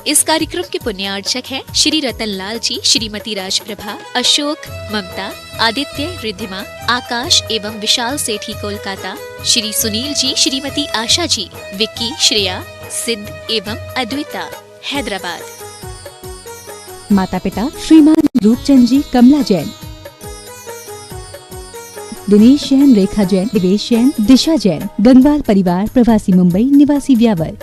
इस कार्यक्रम के पुण्यार्चक हैं श्री रतन लाल जी, श्रीमती राजप्रभा, अशोक, ममता, आदित्य, रिद्धिमा, आकाश एवं विशाल सेठी कोलकाता, श्री सुनील जी, श्रीमती आशा जी, विक्की, श्रेया, सिद्ध एवं अद्विता हैदराबाद। माता पिता श्रीमान रूपचंद जी, कमला जैन, दिनेश जैन, रेखा जैन, दिवेश जैन, दिशा जैन। गंगवाल परिवार, प्रवासी मुंबई, निवासी व्यावर।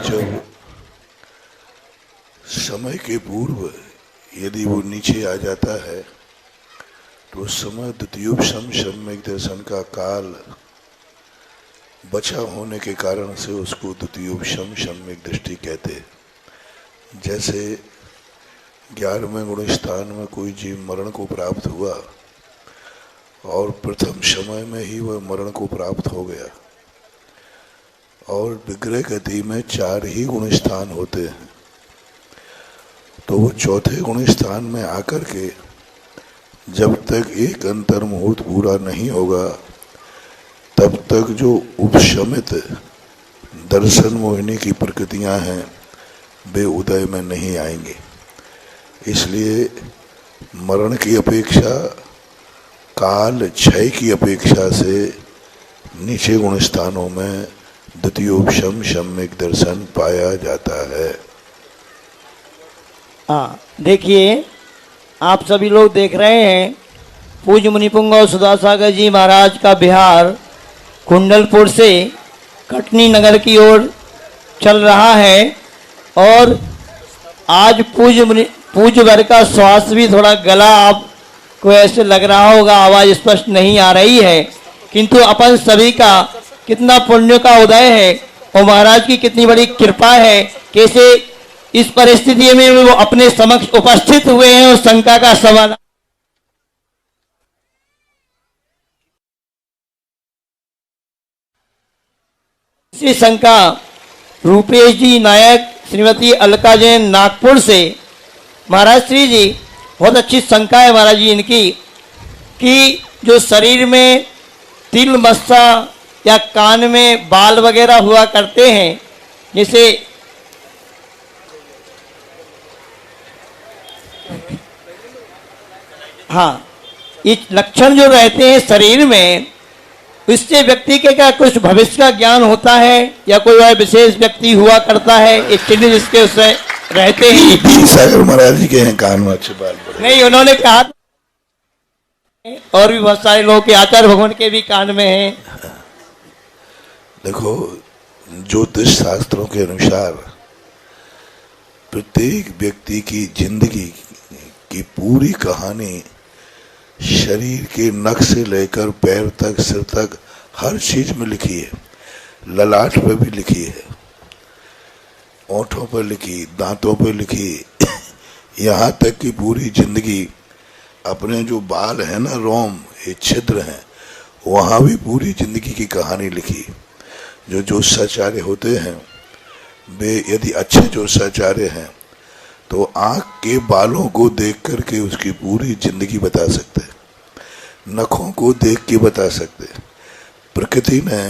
जब समय के पूर्व यदि वो नीचे आ जाता है तो उस समय द्वितीयोपशम सम्यक दर्शन का काल बचा होने के कारण से उसको द्वितीयोपशम सम्यक दृष्टि कहते हैं। जैसे 11वें गुण स्थान में कोई जीव मरण को प्राप्त हुआ और प्रथम समय में ही वह मरण को प्राप्त हो गया, और विग्रह गति में 4 ही गुण स्थान होते हैं, तो वो चौथे गुण स्थान में आकर के जब तक एक अंतर मुहूर्त पूरा नहीं होगा तब तक जो उपशमित दर्शन मोहिनी की प्रकृतियां हैं वे उदय में नहीं आएंगे। इसलिए मरण की अपेक्षा, काल क्षय की अपेक्षा से नीचे गुण स्थानों में द्वितीयोपशम सम्यक दर्शन पाया जाता है। हाँ, देखिए आप सभी लोग देख रहे हैं पूज्य मुनिपुंग और सुधासागर जी महाराज का बिहार कुंडलपुर से कटनी नगर की ओर चल रहा है, और आज पूज्य वर का स्वास्थ्य भी थोड़ा गला आपको ऐसे लग रहा होगा, आवाज़ स्पष्ट नहीं आ रही है, किंतु अपन सभी का कितना पुण्य का उदय है और महाराज की कितनी बड़ी कृपा है। कैसे इस परिस्थिति में वो अपने समक्ष उपस्थित हुए हैं उस शंका का समाधान। इसी शंका रूपेश जी नायक, श्रीमती अलका जैन नागपुर से। महाराज श्री जी, बहुत अच्छी शंका है महाराज जी इनकी कि जो शरीर में तिल मस्सा या कान में बाल वगैरह हुआ करते हैं, जैसे हाँ, ये लक्षण जो रहते हैं शरीर में, इससे व्यक्ति के क्या कुछ भविष्य का ज्ञान होता है या कोई वह विशेष व्यक्ति हुआ करता है, एक चिन्ह जिसके उससे रहते हैं। सागर महाराज जी के हैं कान में अच्छे बाल बड़े। नहीं, उन्होंने कहा और भी बहुत सारे लोग के, आचार्य भगवान के भी कान में हैं। देखो, ज्योतिष शास्त्रों के अनुसार प्रत्येक व्यक्ति की जिंदगी की पूरी कहानी शरीर के नख से लेकर पैर तक, सिर तक, हर चीज में लिखी है। ललाट पे भी लिखी है, ओंठों पर लिखी, दांतों पर लिखी, यहाँ तक कि पूरी जिंदगी अपने जो बाल है ना, रोम, ये छिद्र हैं, वहाँ भी पूरी जिंदगी की कहानी लिखी। जो ज्योतिषाचार्य होते हैं वे यदि अच्छे ज्योतिषाचार्य हैं तो आंख के बालों को देख करके उसकी पूरी जिंदगी बता सकते, नखों को देख के बता सकते। प्रकृति ने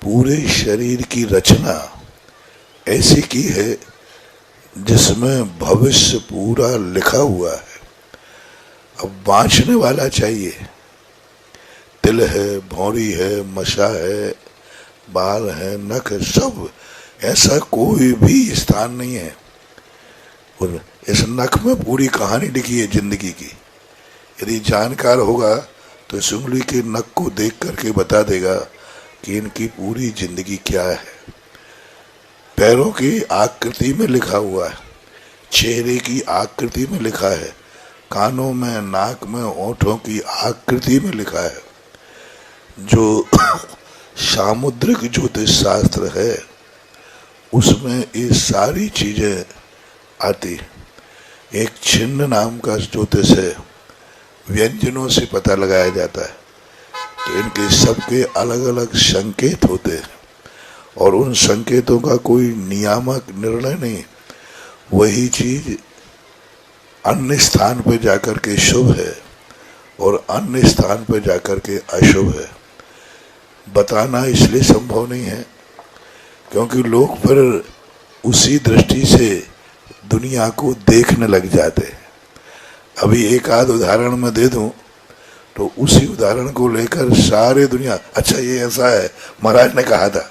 पूरे शरीर की रचना ऐसी की है जिसमें भविष्य पूरा लिखा हुआ है। अब बाँचने वाला चाहिए। तिल है, भौंरी है, मशा है, बाल है, नख है, सब, ऐसा कोई भी स्थान नहीं है। और इस नख में पूरी कहानी लिखी है जिंदगी की। यदि जानकार होगा तो इस उंगली के नख को देख करके बता देगा कि इनकी पूरी जिंदगी क्या है। पैरों की आकृति में लिखा हुआ है, चेहरे की आकृति में लिखा है, कानों में, नाक में, ओंठों की आकृति में लिखा है। जो सामुद्रिक ज्योतिष शास्त्र है उसमें ये सारी चीजें आती। एक छिन्न नाम का ज्योतिष है, व्यंजनों से पता लगाया जाता है। तो इनके सबके अलग अलग संकेत होते हैं और उन संकेतों का कोई नियामक निर्णय नहीं। वही चीज अन्य स्थान पर जाकर के शुभ है और अन्य स्थान पर जाकर के अशुभ है। बताना इसलिए संभव नहीं है क्योंकि लोग फिर उसी दृष्टि से दुनिया को देखने लग जाते हैं। अभी एक आध उदाहरण मैं दे दूं तो उसी उदाहरण को लेकर सारे दुनिया, अच्छा ये ऐसा है, महाराज ने कहा था।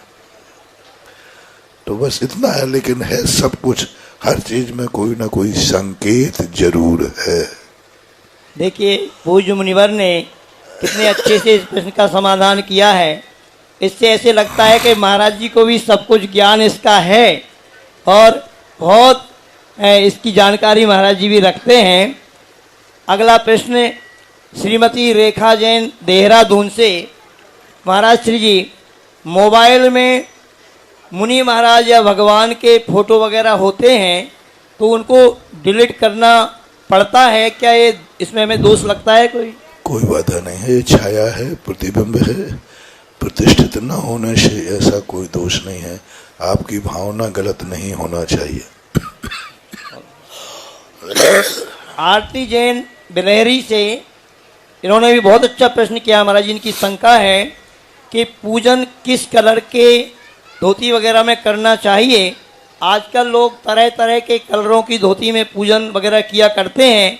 तो बस इतना है, लेकिन है सब कुछ, हर चीज में कोई ना कोई संकेत जरूर है। देखिए, पूज्य मुनिवर ने कितने अच्छे से इस प्रश्न का समाधान किया है। इससे ऐसे लगता है कि महाराज जी को भी सब कुछ ज्ञान इसका है और बहुत इसकी जानकारी महाराज जी भी रखते हैं। अगला प्रश्न श्रीमती रेखा जैन, देहरादून से। महाराज श्री जी, मोबाइल में मुनि महाराज या भगवान के फोटो वगैरह होते हैं तो उनको डिलीट करना पड़ता है क्या? ये इसमें हमें दोष लगता है? कोई बाधा नहीं है, छाया है, प्रतिबिंब है, प्रतिष्ठित न होने से ऐसा कोई दोष नहीं है। आपकी भावना गलत नहीं होना चाहिए। आरती जैन बिलहरी से, इन्होंने भी बहुत अच्छा प्रश्न किया महाराज जी। इनकी शंका है कि पूजन किस कलर के धोती वगैरह में करना चाहिए। आजकल लोग तरह तरह के कलरों की धोती में पूजन वगैरह किया करते हैं।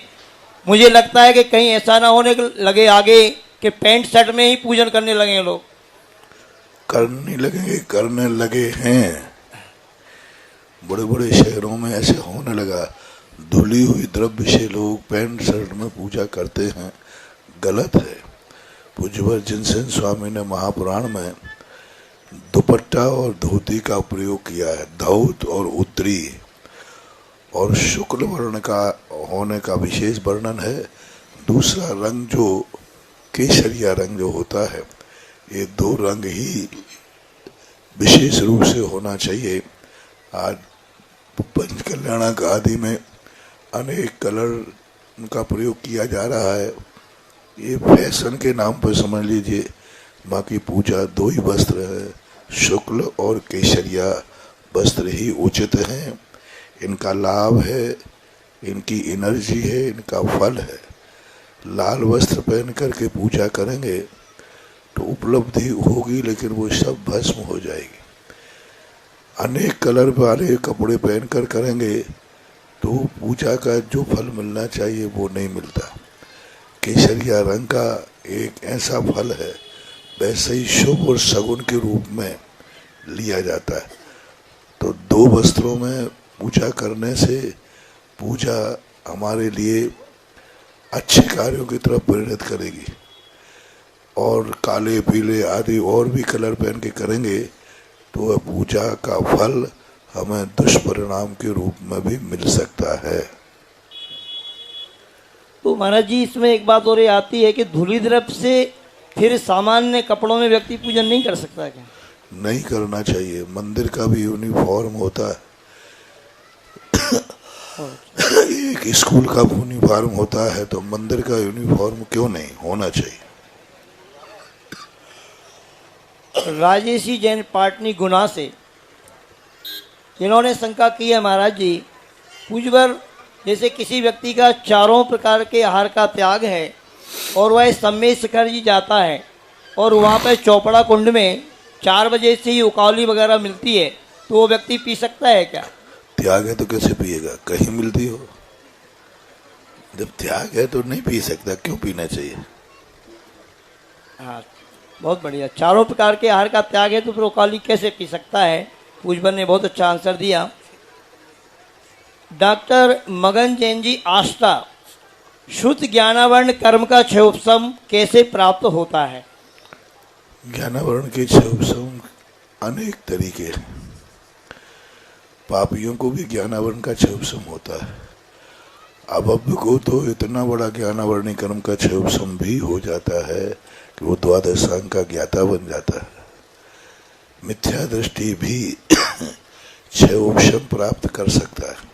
मुझे लगता है कि कहीं ऐसा ना होने लगे आगे कि पैंट शर्ट में ही पूजन करने लगे लोग। करने लगेंगे, करने लगे हैं। बड़े बड़े शहरों में ऐसे होने लगा। धुली हुई द्रव्य से लोग पैंट शर्ट में पूजा करते हैं, गलत है। पूज्यवर जिनसेन स्वामी ने महापुराण में दुपट्टा और धोती का प्रयोग किया है, धौत और उत्तरी, और शुक्ल वर्ण का होने का विशेष वर्णन है। दूसरा रंग जो केसरिया रंग जो होता है, ये दो रंग ही विशेष रूप से होना चाहिए। आज पंचकल्याणक आदि में अनेक कलर का प्रयोग किया जा रहा है। ये फैशन के नाम पर समझ लीजिए। बाकी पूजा 2 ही वस्त्र है, शुक्ल और केसरिया वस्त्र ही उचित हैं। इनका लाभ है, इनकी एनर्जी है, इनका फल है। लाल वस्त्र पहन करके पूजा करेंगे तो उपलब्धि होगी, लेकिन वो सब भस्म हो जाएगी। अनेक कलर वाले कपड़े पहनकर करेंगे तो पूजा का जो फल मिलना चाहिए वो नहीं मिलता। केसरिया रंग का एक ऐसा फल है, वैसे ही शुभ और सगुन के रूप में लिया जाता है। तो 2 वस्त्रों में पूजा करने से पूजा हमारे लिए अच्छे कार्यों की तरफ प्रेरित करेगी। और काले पीले आदि और भी कलर पहन के करेंगे तो वह पूजा का फल हमें दुष्परिणाम के रूप में भी मिल सकता है। तो महाराज जी, इसमें एक बात और ये आती है कि धूली द्रव्य से फिर सामान्य कपड़ों में व्यक्ति पूजन नहीं कर सकता क्या? नहीं करना चाहिए। मंदिर का भी यूनिफॉर्म होता है, एक स्कूल का यूनिफॉर्म होता है, तो मंदिर का यूनिफॉर्म क्यों नहीं होना चाहिए। राजेशी जैन पाटनी गुना से इन्होंने शंका की है महाराज जी, पूजवर जैसे किसी व्यक्ति का 4 प्रकार के आहार का त्याग है और वह सम्मेद शिखर जी जाता है और वहाँ पर चौपड़ा कुंड में 4 बजे से ही उकावली वगैरह मिलती है, तो वो व्यक्ति पी सकता है क्या? त्याग है तो कैसे पिएगा? कहीं मिलती हो। जब त्याग है तो नहीं पी सकता, क्यों पीना चाहिए? हाँ, बहुत बढ़िया। 4 प्रकार के आहार का त्याग है तो फिर उकावली कैसे पी सकता है? पूजवर ने बहुत अच्छा आंसर दिया। डॉक्टर मगन जैन जी आस्था, शुद्ध ज्ञानावरण कर्म का क्षयोपशम कैसे प्राप्त होता है? ज्ञानावरण के क्षयोपशम अनेक तरीके हैं। पापियों को भी ज्ञानावरण का क्षयोपशम होता है। अभव्य को तो इतना बड़ा ज्ञानावरणी कर्म का क्षयोपशम भी हो जाता है कि वो 12 अंग का ज्ञाता बन जाता है। मिथ्या दृष्टि भी क्षयोपशम प्राप्त कर सकता है।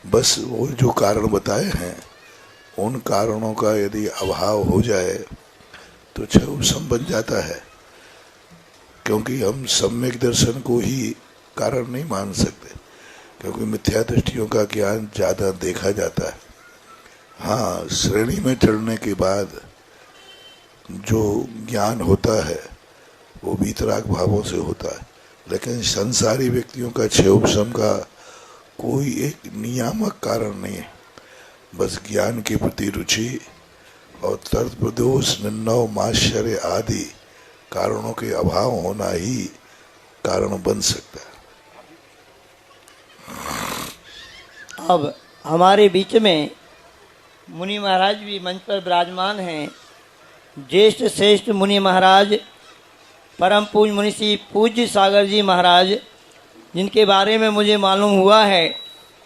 बस वो जो कारण बताए हैं उन कारणों का यदि अभाव हो जाए तो क्षयोपशम बन जाता है। क्योंकि हम सम्यक दर्शन को ही कारण नहीं मान सकते, क्योंकि मिथ्या दृष्टियों का ज्ञान ज़्यादा देखा जाता है। हाँ, श्रेणी में चढ़ने के बाद जो ज्ञान होता है वो वीतराग भावों से होता है, लेकिन संसारी व्यक्तियों का क्षयोपशम का कोई एक नियामक कारण नहीं है। बस ज्ञान के प्रति रुचि और तर्कप्रदोष, निन्नव, माश्चर्य आदि कारणों के अभाव होना ही कारण बन सकता है। अब हमारे बीच में मुनि महाराज भी मंच पर विराजमान हैं। ज्येष्ठ श्रेष्ठ मुनि महाराज परम पूज्य मुनि श्री पूज्य सागर जी महाराज, जिनके बारे में मुझे मालूम हुआ है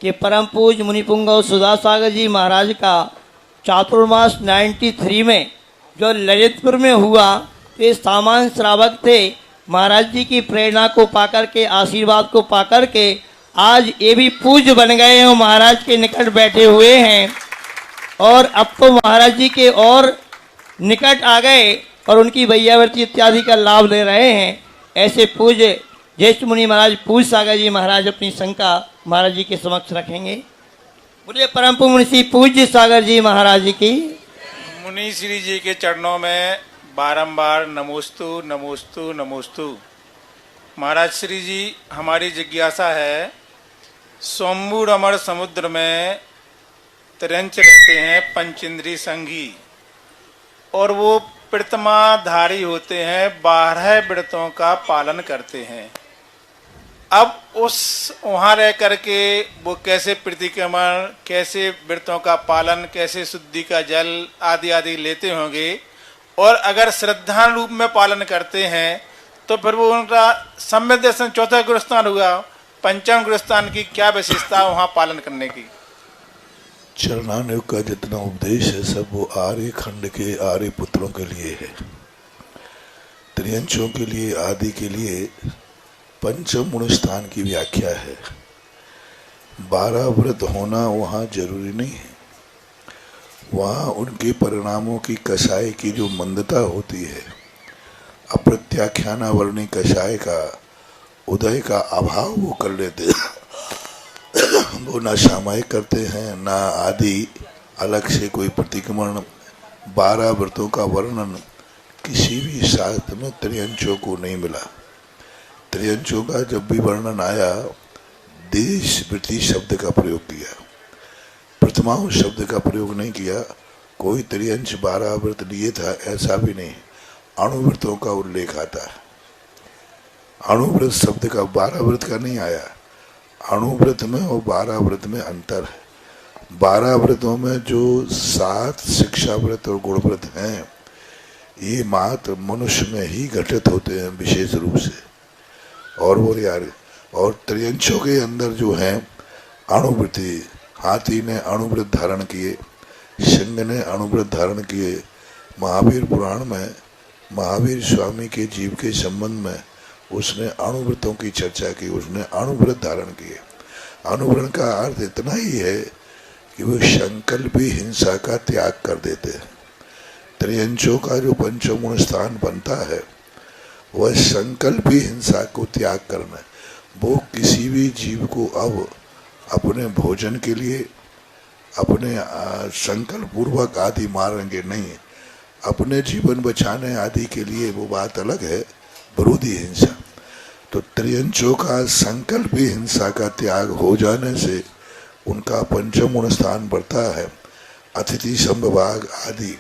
कि परम पूज्य मुनि पुंगव सुधा सागर जी महाराज का चातुर्मास 93 में जो ललितपुर में हुआ, ये सामान्य श्रावक थे। महाराज जी की प्रेरणा को पाकर के, आशीर्वाद को पाकर के आज ये भी पूज्य बन गए हैं, महाराज के निकट बैठे हुए हैं और अब तो महाराज जी के और निकट आ गए और उनकी भैयावर्ती इत्यादि का लाभ ले रहे हैं। ऐसे पूज्य ज्येष्ठ मुनि महाराज पूज्य सागर जी महाराज अपनी शंका महाराज जी के समक्ष रखेंगे। बोलिए परम पूज्य मुनि श्री पूज्य सागर जी महाराज जी की। मुनि श्री जी के चरणों में बारंबार नमोस्तु नमोस्तु नमोस्तु। महाराज श्री जी, हमारी जिज्ञासा है, सोम्बूर अमर समुद्र में तिरंच रहते हैं पंचेंद्री संगी और वो प्रतिमाधारी होते हैं, 12 व्रतों का पालन करते हैं। अब उस वहाँ रह करके वो कैसे प्रतिक्रमण, कैसे व्रतों का पालन, कैसे शुद्धि का जल आदि आदि लेते होंगे, और अगर श्रद्धा रूप में पालन करते हैं तो फिर वो उनका सम्यक दर्शन 4था गुरुस्थान हुआ। 5वां गुरुस्थान की क्या विशेषता वहाँ पालन करने की? चरणानुग का जितना उपदेश है सब वो आर्य खंड के आर्य पुत्रों के लिए है। त्रियंचों के लिए, आदि के लिए 5वें गुण स्थान की व्याख्या है। 12 व्रत होना वहाँ जरूरी नहीं है। वहाँ उनके परिणामों की कषाय की जो मंदता होती है, अप्रत्याख्यानावर्णी कषाय का उदय का अभाव वो कर लेते हैं। वो ना सामायिक करते हैं, ना आदि अलग से कोई प्रतिक्रमण। 12 व्रतों का वर्णन किसी भी शास्त्र में त्रियंचों को नहीं मिला। त्रियंचों का जब भी वर्णन आया, देश वृत्ति शब्द का प्रयोग किया, प्रथमाओं शब्द का प्रयोग नहीं किया। कोई त्रियंच 12 व्रत लिए था ऐसा भी नहीं। अणुव्रतों का उल्लेख आता है। अणुव्रत शब्द का 12 व्रत का नहीं आया। अणुव्रत में और 12 व्रत में अंतर है। 12 व्रतों में जो 7 शिक्षा व्रत और गुण व्रत हैं, ये मात्र मनुष्य में ही घटित होते हैं विशेष रूप से। और त्रियंचों के अंदर जो है अणुव्रति, हाथी ने अणुव्रत धारण किए, सिंह ने अणुव्रत धारण किए। महावीर पुराण में महावीर स्वामी के जीव के संबंध में उसने अणुव्रतों की चर्चा की, उसने अणुव्रत धारण किए। अणुव्रत का अर्थ इतना ही है कि वो संकल्पी हिंसा का त्याग कर देते हैं। त्रियंचों का जो पंचम स्थान बनता है वह संकल्पी हिंसा को त्याग करना है। वो किसी भी जीव को अब अपने भोजन के लिए, अपने संकल्प पूर्वक आदि मारेंगे नहीं, अपने जीवन बचाने आदि के लिए वो बात अलग है, विरोधी हिंसा। तो त्रियंचों का संकल्पी हिंसा का त्याग हो जाने से उनका पंचम गुण स्थान बढ़ता है, अतिथि संभवाग आदि।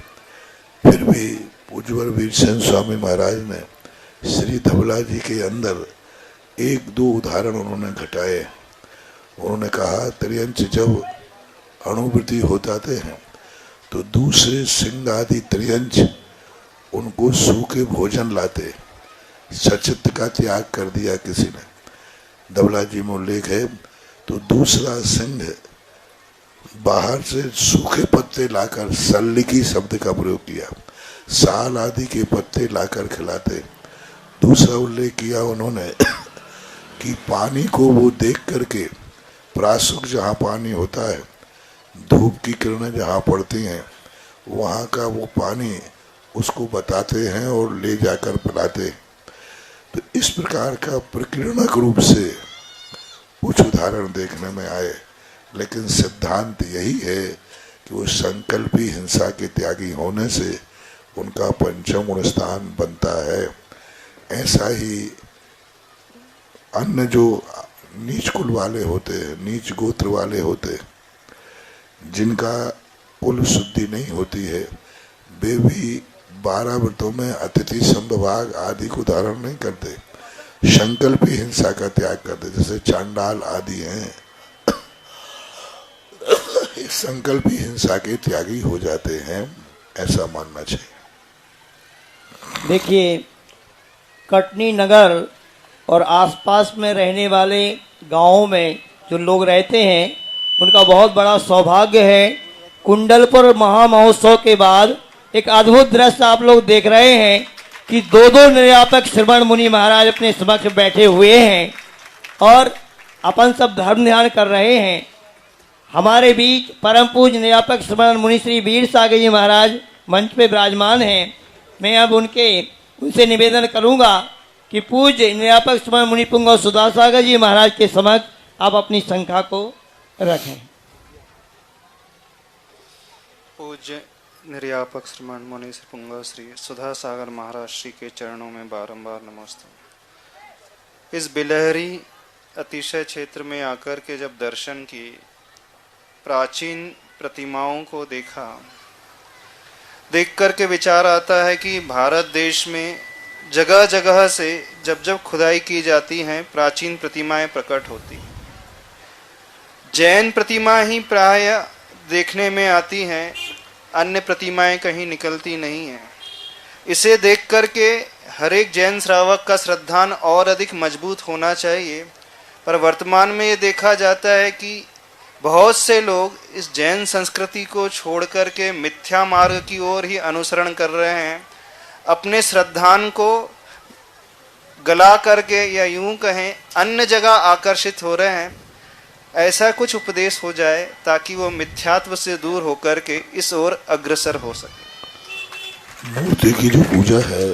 फिर भी पूज्यवर वीरसेन स्वामी महाराज ने श्री धवला जी के अंदर 1-2 उदाहरण उन्होंने घटाए। उन्होंने कहा त्रियंच जब अणुवृत्ति हो जाते हैं तो दूसरे सिंह आदि त्रियंच उनको सूखे भोजन लाते। सचित्त का त्याग कर दिया किसी ने, धवला जी में उल्लेख है। तो दूसरा सिंह बाहर से सूखे पत्ते लाकर, सल्लिकी शब्द का प्रयोग किया, साल आदि के पत्ते लाकर खिलाते। दूसरा उल्लेख किया उन्होंने कि पानी को वो देख करके, प्रासुक जहाँ पानी होता है, धूप की किरणें जहाँ पड़ती हैं, वहाँ का वो पानी उसको बताते हैं और ले जाकर पिलाते। तो इस प्रकार का प्रकीर्णक रूप से कुछ उदाहरण देखने में आए, लेकिन सिद्धांत यही है कि वो संकल्पी हिंसा के त्यागी होने से उनका पंचम गुण स्थान बनता है। ऐसा ही अन्य जो नीच कुल वाले होते हैं, नीच गोत्र वाले होते हैं, जिनका कुल शुद्धि नहीं होती है, वे भी 12 व्रतों में अतिथि संभवाग आदि को धारण नहीं करते, संकल्पी हिंसा का त्याग करते। जैसे चांडाल आदि हैं, संकल्पी हिंसा के त्यागी हो जाते हैं, ऐसा मानना चाहिए। देखिए, कटनी नगर और आसपास में रहने वाले गांवों में जो लोग रहते हैं, उनका बहुत बड़ा सौभाग्य है। कुंडलपुर महामहोत्सव के बाद एक अद्भुत दृश्य आप लोग देख रहे हैं कि 2 निर्यापक श्रवण मुनि महाराज अपने समक्ष बैठे हुए हैं और अपन सब धर्म ध्यान कर रहे हैं। हमारे बीच परम पूज्य निर्यापक श्रवण मुनि श्री वीर सागर जी महाराज मंच पे विराजमान हैं। मैं अब उनसे निवेदन करूंगा कि पूज्य निर्यापक श्रवण मुनि पुंगव सुधा सागर जी महाराज के समक्ष आप अपनी शंखा को रखें। पूज्य निर्यापक श्रवण मुनि पुंगव श्री सुधा सागर महाराज श्री के चरणों में बारंबार नमस्ते। इस बिलहरी अतिशय क्षेत्र में आकर के जब दर्शन किए, प्राचीन प्रतिमाओं को देखा, देख कर के विचार आता है कि भारत देश में जगह जगह से जब जब खुदाई की जाती हैं, प्राचीन प्रतिमाएं प्रकट होती हैं। जैन प्रतिमा ही प्राय देखने में आती हैं, अन्य प्रतिमाएं कहीं निकलती नहीं हैं। इसे देख कर के हर एक जैन श्रावक का श्रद्धान और अधिक मजबूत होना चाहिए। पर वर्तमान में ये देखा जाता है कि बहुत से लोग इस जैन संस्कृति को छोड़ कर के मिथ्या मार्ग की ओर ही अनुसरण कर रहे हैं। अपने श्रद्धान को गला करके, या यूं कहें अन्य जगह आकर्षित हो रहे हैं। ऐसा कुछ उपदेश हो जाए ताकि वो मिथ्यात्व से दूर होकर के इस ओर अग्रसर हो सके। मूर्ति की जो पूजा है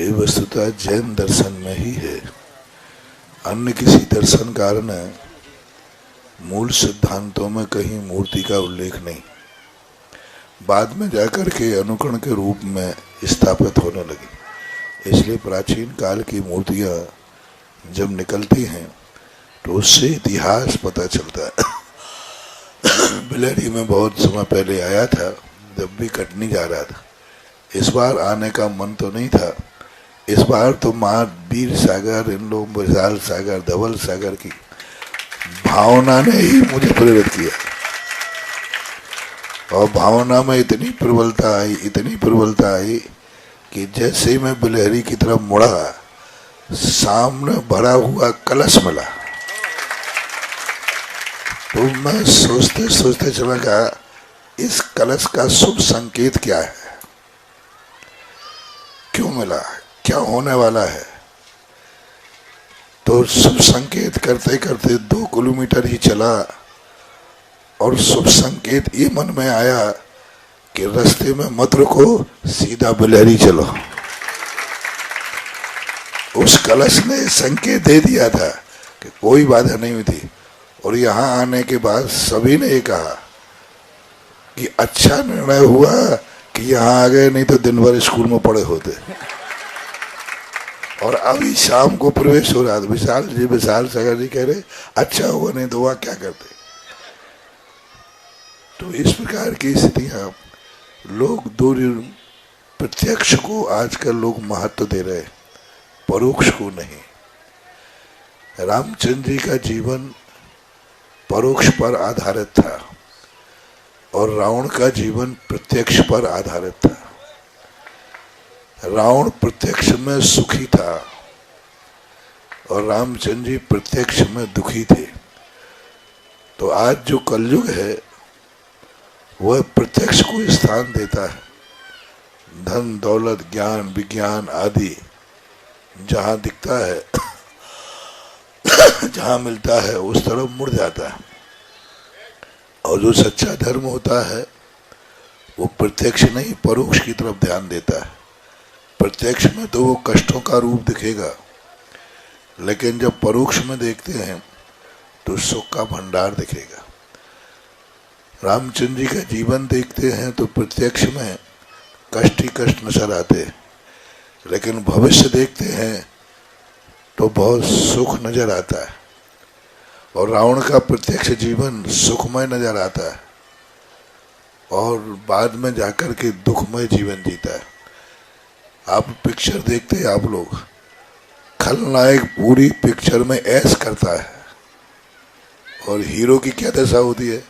ये वस्तुतः जैन दर्शन में ही है। अन्य किसी दर्शनकार ने मूल सिद्धांतों में कहीं मूर्ति का उल्लेख नहीं। बाद में जाकर के अनुकरण के रूप में स्थापित होने लगी। इसलिए प्राचीन काल की मूर्तियां जब निकलती हैं तो उससे इतिहास पता चलता है। बिलहरी में बहुत समय पहले आया था, जब भी कटनी जा रहा था। इस बार आने का मन तो नहीं था। इस बार तो महावीर सागर, इन लोग विशाल सागर, धवल सागर की भावना ने ही मुझे प्रेरित किया। और भावना में इतनी प्रबलता आई कि जैसे ही मैं बिलहरी की तरफ मुड़ा, सामने भरा हुआ कलश मिला। तो मैं सोचते सोचते चला गया, इस कलश का शुभ संकेत क्या है, क्यों मिला, क्या होने वाला है। तो शुभ संकेत करते करते 2 किलोमीटर ही चला और शुभ संकेत ये मन में आया कि रास्ते में मत रुको, सीधा बिलहरी चलो। उस कलश ने संकेत दे दिया था कि कोई बाधा नहीं हुई थी। और यहाँ आने के बाद सभी ने ये कहा कि अच्छा निर्णय हुआ कि यहाँ आ गए, नहीं तो दिन भर स्कूल में पड़े होते। और अभी शाम को प्रवेश हो रहा था। विशाल सागर जी कह रहे अच्छा हुआ, नहीं तो वहां क्या करते। तो इस प्रकार की स्थितियां, लोग दूर प्रत्यक्ष को आजकल लोग महत्व दे रहे, परोक्ष को नहीं। रामचंद्र जी का जीवन परोक्ष पर आधारित था और रावण का जीवन प्रत्यक्ष पर आधारित था। रावण प्रत्यक्ष में सुखी था और रामचंद्र जी प्रत्यक्ष में दुखी थे। तो आज जो कलयुग है वह प्रत्यक्ष को स्थान देता है। धन दौलत ज्ञान विज्ञान आदि जहां दिखता है, जहां मिलता है, उस तरफ मुड़ जाता है। और जो सच्चा धर्म होता है वो प्रत्यक्ष नहीं परोक्ष की तरफ ध्यान देता है। प्रत्यक्ष में तो वो कष्टों का रूप दिखेगा, लेकिन जब परोक्ष में देखते हैं तो सुख का भंडार दिखेगा। रामचंद्र जी का जीवन देखते हैं तो प्रत्यक्ष में कष्ट ही कष्ट नजर आते हैं, लेकिन भविष्य देखते हैं तो बहुत सुख नजर आता है। और रावण का प्रत्यक्ष जीवन सुखमय नजर आता है और बाद में जाकर के दुखमय जीवन जीता है। आप पिक्चर देखते हैं, आप लोग, खलनायक पूरी पिक्चर में ऐश करता है और हीरो की क्या दशा होती है।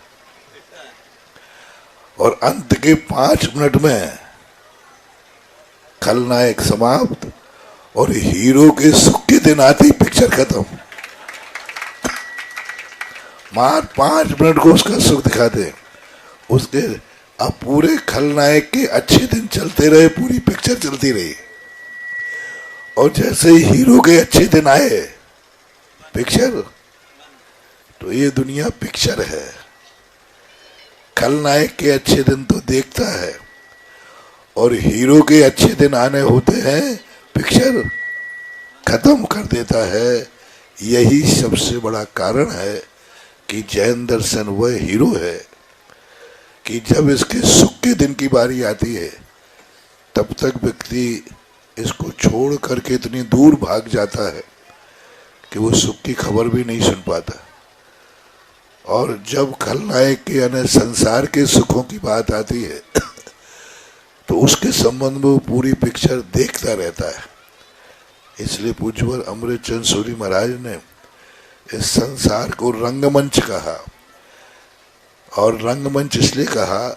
और अंत के 5 मिनट में खलनायक समाप्त और हीरो के सुख के दिन आते ही पिक्चर खत्म। मार 5 मिनट को उसका सुख दिखाते, उसके अब पूरे खलनायक के अच्छे दिन चलते रहे, पूरी पिक्चर चलती रही। और जैसे ही हीरो के अच्छे दिन आए पिक्चर, तो ये दुनिया पिक्चर है। खलनायक के अच्छे दिन तो देखता है और हीरो के अच्छे दिन आने होते हैं, पिक्चर खत्म कर देता है। यही सबसे बड़ा कारण है कि जैन दर्शन वह हीरो है कि जब इसके सुख के दिन की बारी आती है तब तक व्यक्ति इसको छोड़ करके इतनी दूर भाग जाता है कि वो सुख की खबर भी नहीं सुन पाता। और जब खलनायक के यानी संसार के सुखों की बात आती है तो उसके संबंध में वो पूरी पिक्चर देखता रहता है। इसलिए पूज्यवर अमृतचंद सूरी महाराज ने इस संसार को रंगमंच कहा। और रंगमंच इसलिए कहा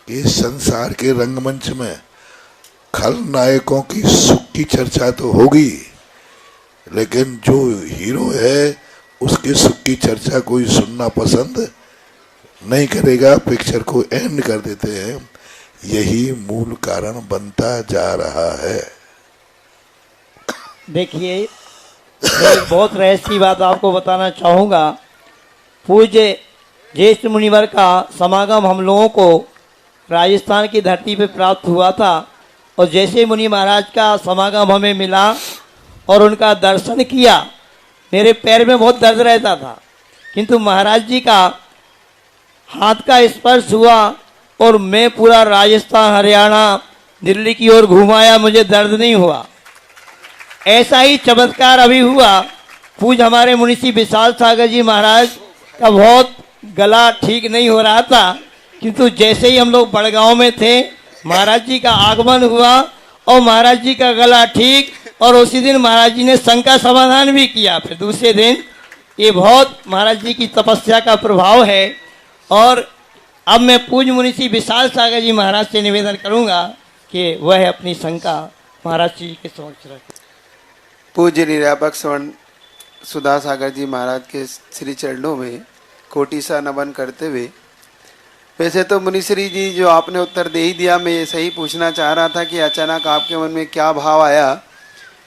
कि इस संसार के रंगमंच में खलनायकों की सुख की चर्चा तो होगी, लेकिन जो हीरो है उसके सुख की चर्चा कोई सुनना पसंद नहीं करेगा, पिक्चर को एंड कर देते हैं। यही मूल कारण बनता जा रहा है। देखिए, मैं एक बहुत रहस्य की बात आपको बताना चाहूँगा पूज्य ज्येष्ठ मुनिवर का समागम हम लोगों को राजस्थान की धरती पर प्राप्त हुआ था, और जैसे मुनि महाराज का समागम हमें मिला और उनका दर्शन किया, मेरे पैर में बहुत दर्द रहता था, किंतु महाराज जी का हाथ का स्पर्श हुआ और मैं पूरा राजस्थान, हरियाणा, दिल्ली की ओर घुमाया, मुझे दर्द नहीं हुआ। ऐसा ही चमत्कार अभी हुआ। पूज हमारे मुनिषी विशाल सागर जी महाराज का बहुत गला ठीक नहीं हो रहा था, किंतु जैसे ही हम लोग बड़गांव में थे, महाराज जी का आगमन हुआ और महाराज जी का गला ठीक, और उसी दिन महाराज जी ने शंका का समाधान भी किया। फिर दूसरे दिन, ये बहुत महाराज जी की तपस्या का प्रभाव है। और अब मैं पूज्य मुनिषी विशाल सागर जी महाराज से निवेदन करूंगा कि वह अपनी शंका महाराज जी के समक्ष रखें। पूज्य निर्यापक स्वर्ण सुधा सागर जी महाराज के श्री चरणों में कोटि सा नमन करते हुए, वैसे तो मुनिश्री जी जो आपने उत्तर दे ही दिया, मैं ऐसे ही पूछना चाह रहा था कि अचानक आपके मन में क्या भाव आया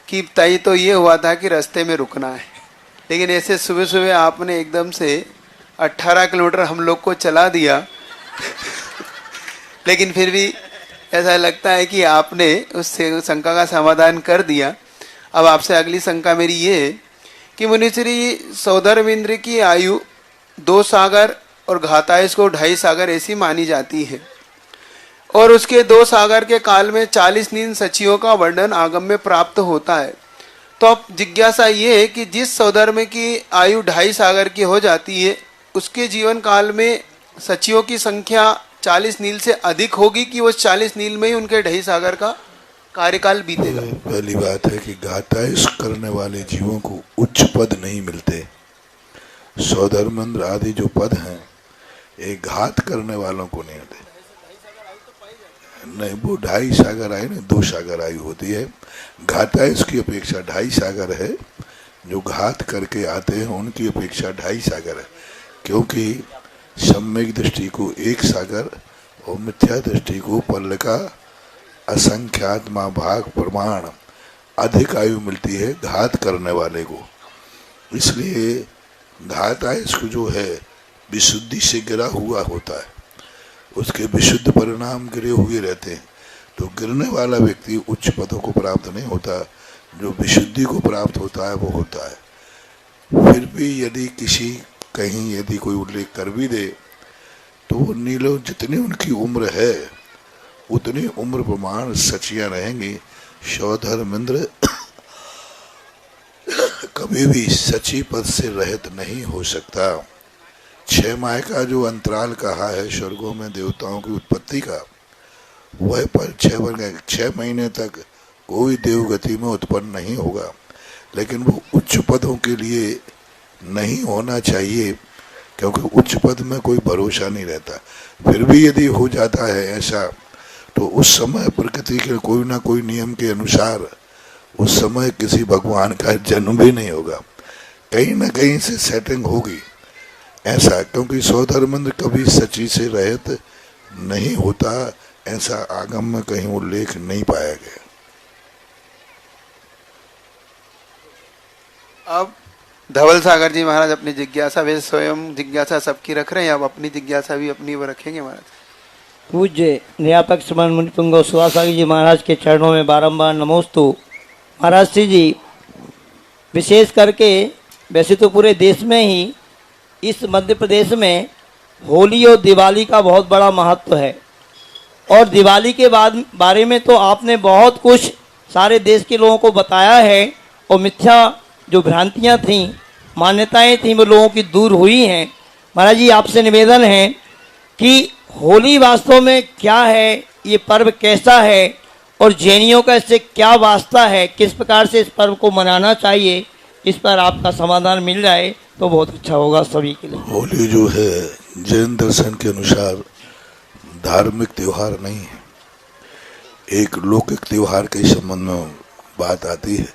कि तय तो ये हुआ था कि रास्ते में रुकना है, लेकिन ऐसे सुबह सुबह आपने एकदम से 18 किलोमीटर हम लोग को चला दिया लेकिन फिर भी ऐसा लगता है कि आपने उस शंका का समाधान कर दिया। अब आपसे अगली शंका मेरी ये है कि मुनिश्री सौधर्मेंद्र की आयु 2 सागर और घातायुष को 2.5 सागर ऐसी मानी जाती है, और उसके 2 सागर के काल में 40 नील सचियों का वर्णन आगम में प्राप्त होता है। तो अब जिज्ञासा ये है कि जिस सौधर्म की आयु 2.5 सागर की हो जाती है, उसके जीवन काल में सचियों की संख्या 40 नील से अधिक होगी कि वो 40 नील में ही उनके 2.5 सागर का कार्यकाल बीतेगा? पहली बात है कि घातायुष करने वाले जीवों को उच्च पद नहीं मिलते। सौधर्मेंद्र आदि जो पद हैं, एक घात करने वालों को नहीं मिलते। नहीं, वो 2.5 सागर आयु नहीं, 2 सागर आयु होती है। घातायुष की अपेक्षा 2.5 सागर है, जो घात करके आते हैं उनकी अपेक्षा 2.5 सागर है, क्योंकि सम्यक दृष्टि को 1 सागर और मिथ्या दृष्टि को पल का असंख्यात्मा भाग प्रमाण अधिक आयु मिलती है घात करने वाले को। इसलिए घातायुष को जो है विशुद्धि से गिरा हुआ होता है, उसके विशुद्ध परिणाम गिरे हुए रहते हैं। तो गिरने वाला व्यक्ति उच्च पदों को प्राप्त नहीं होता, जो विशुद्धि को प्राप्त होता है वो होता है। फिर भी यदि किसी कहीं यदि कोई उल्लेख कर भी दे तो वो नीलो जितनी उनकी उम्र है उतनी उम्र प्रमाण सचियां रहेंगी। सौधर्मेंद्र कभी भी सची पद से रहित नहीं हो सकता। 6 माह का जो अंतराल कहा है स्वर्गों में देवताओं की उत्पत्ति का, वह पर 6 महीने तक कोई देवगति में उत्पन्न नहीं होगा, लेकिन वो उच्च पदों के लिए नहीं होना चाहिए, क्योंकि उच्च पद में कोई भरोसा नहीं रहता। फिर भी यदि हो जाता है ऐसा, तो उस समय प्रकृति के कोई ना कोई नियम के अनुसार उस समय किसी भगवान का जन्म भी नहीं होगा, कहीं ना कहीं से सेटिंग होगी ऐसा, क्योंकि सौधर्मेंद्र कभी सची से रहित नहीं होता, ऐसा आगम में कहीं उल्लेख नहीं पाया गया। अब धवल सागर जी महाराज अपनी जिज्ञासा, वे स्वयं जिज्ञासा सबकी रख रहे हैं, अब अपनी जिज्ञासा भी अपनी वो रखेंगे महाराज। पूज्य न्यापक श्रीमान मुनिपुंगव सुधा सागर जी महाराज के चरणों में बारंबार नमोस्तु। महाराज श्री जी, विशेष करके वैसे तो पूरे देश में ही, इस मध्य प्रदेश में होली और दिवाली का बहुत बड़ा महत्व है, और दिवाली के बारे में तो आपने बहुत कुछ सारे देश के लोगों को बताया है, और मिथ्या जो भ्रांतियां थीं, मान्यताएं थीं, वो लोगों की दूर हुई हैं। महाराज जी, आपसे निवेदन है कि होली वास्तव में क्या है, ये पर्व कैसा है, और जैनियों का इससे क्या वास्ता है, किस प्रकार से इस पर्व को मनाना चाहिए, इस पर आपका समाधान मिल जाए तो बहुत अच्छा होगा सभी के लिए। होली जो है जैन दर्शन के अनुसार धार्मिक त्योहार नहीं है, एक लौकिक त्योहार के संबंध में बात आती है।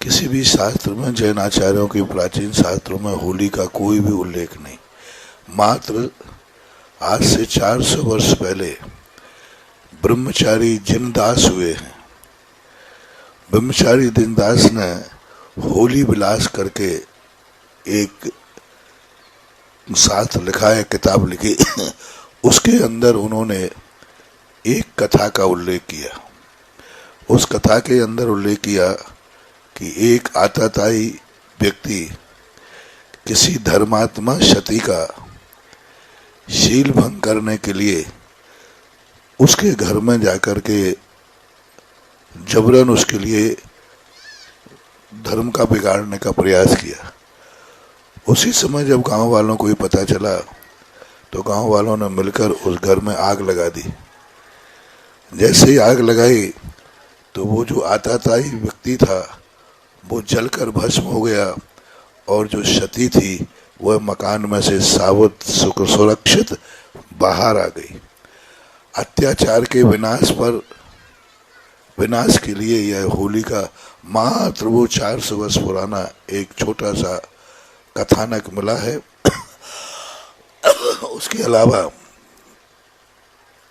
किसी भी शास्त्र में, जैन आचार्यों के प्राचीन शास्त्रों में होली का कोई भी उल्लेख नहीं। मात्र आज से 400 वर्ष पहले ब्रह्मचारी जिनदास हुए हैं। ब्रह्मचारी जिनदास ने होली विलास करके एक शास्त्र लिखा है, किताब लिखी, उसके अंदर उन्होंने एक कथा का उल्लेख किया। उस कथा के अंदर उल्लेख किया कि एक आताताई व्यक्ति किसी धर्मात्मा क्षति का शील भंग करने के लिए उसके घर में जाकर के जबरन उसके लिए धर्म का बिगाड़ने का प्रयास किया। उसी समय जब गांव वालों को ये पता चला तो गांव वालों ने मिलकर उस घर में आग लगा दी। जैसे ही आग लगाई तो वो जो आताताई व्यक्ति था वो जलकर भस्म हो गया और जो क्षति थी वह मकान में से सावध सुरक्षित बाहर आ गई। अत्याचार के विनाश के लिए यह होली का मात्र वो 400 वर्ष पुराना एक छोटा सा कथानक मिला है। उसके अलावा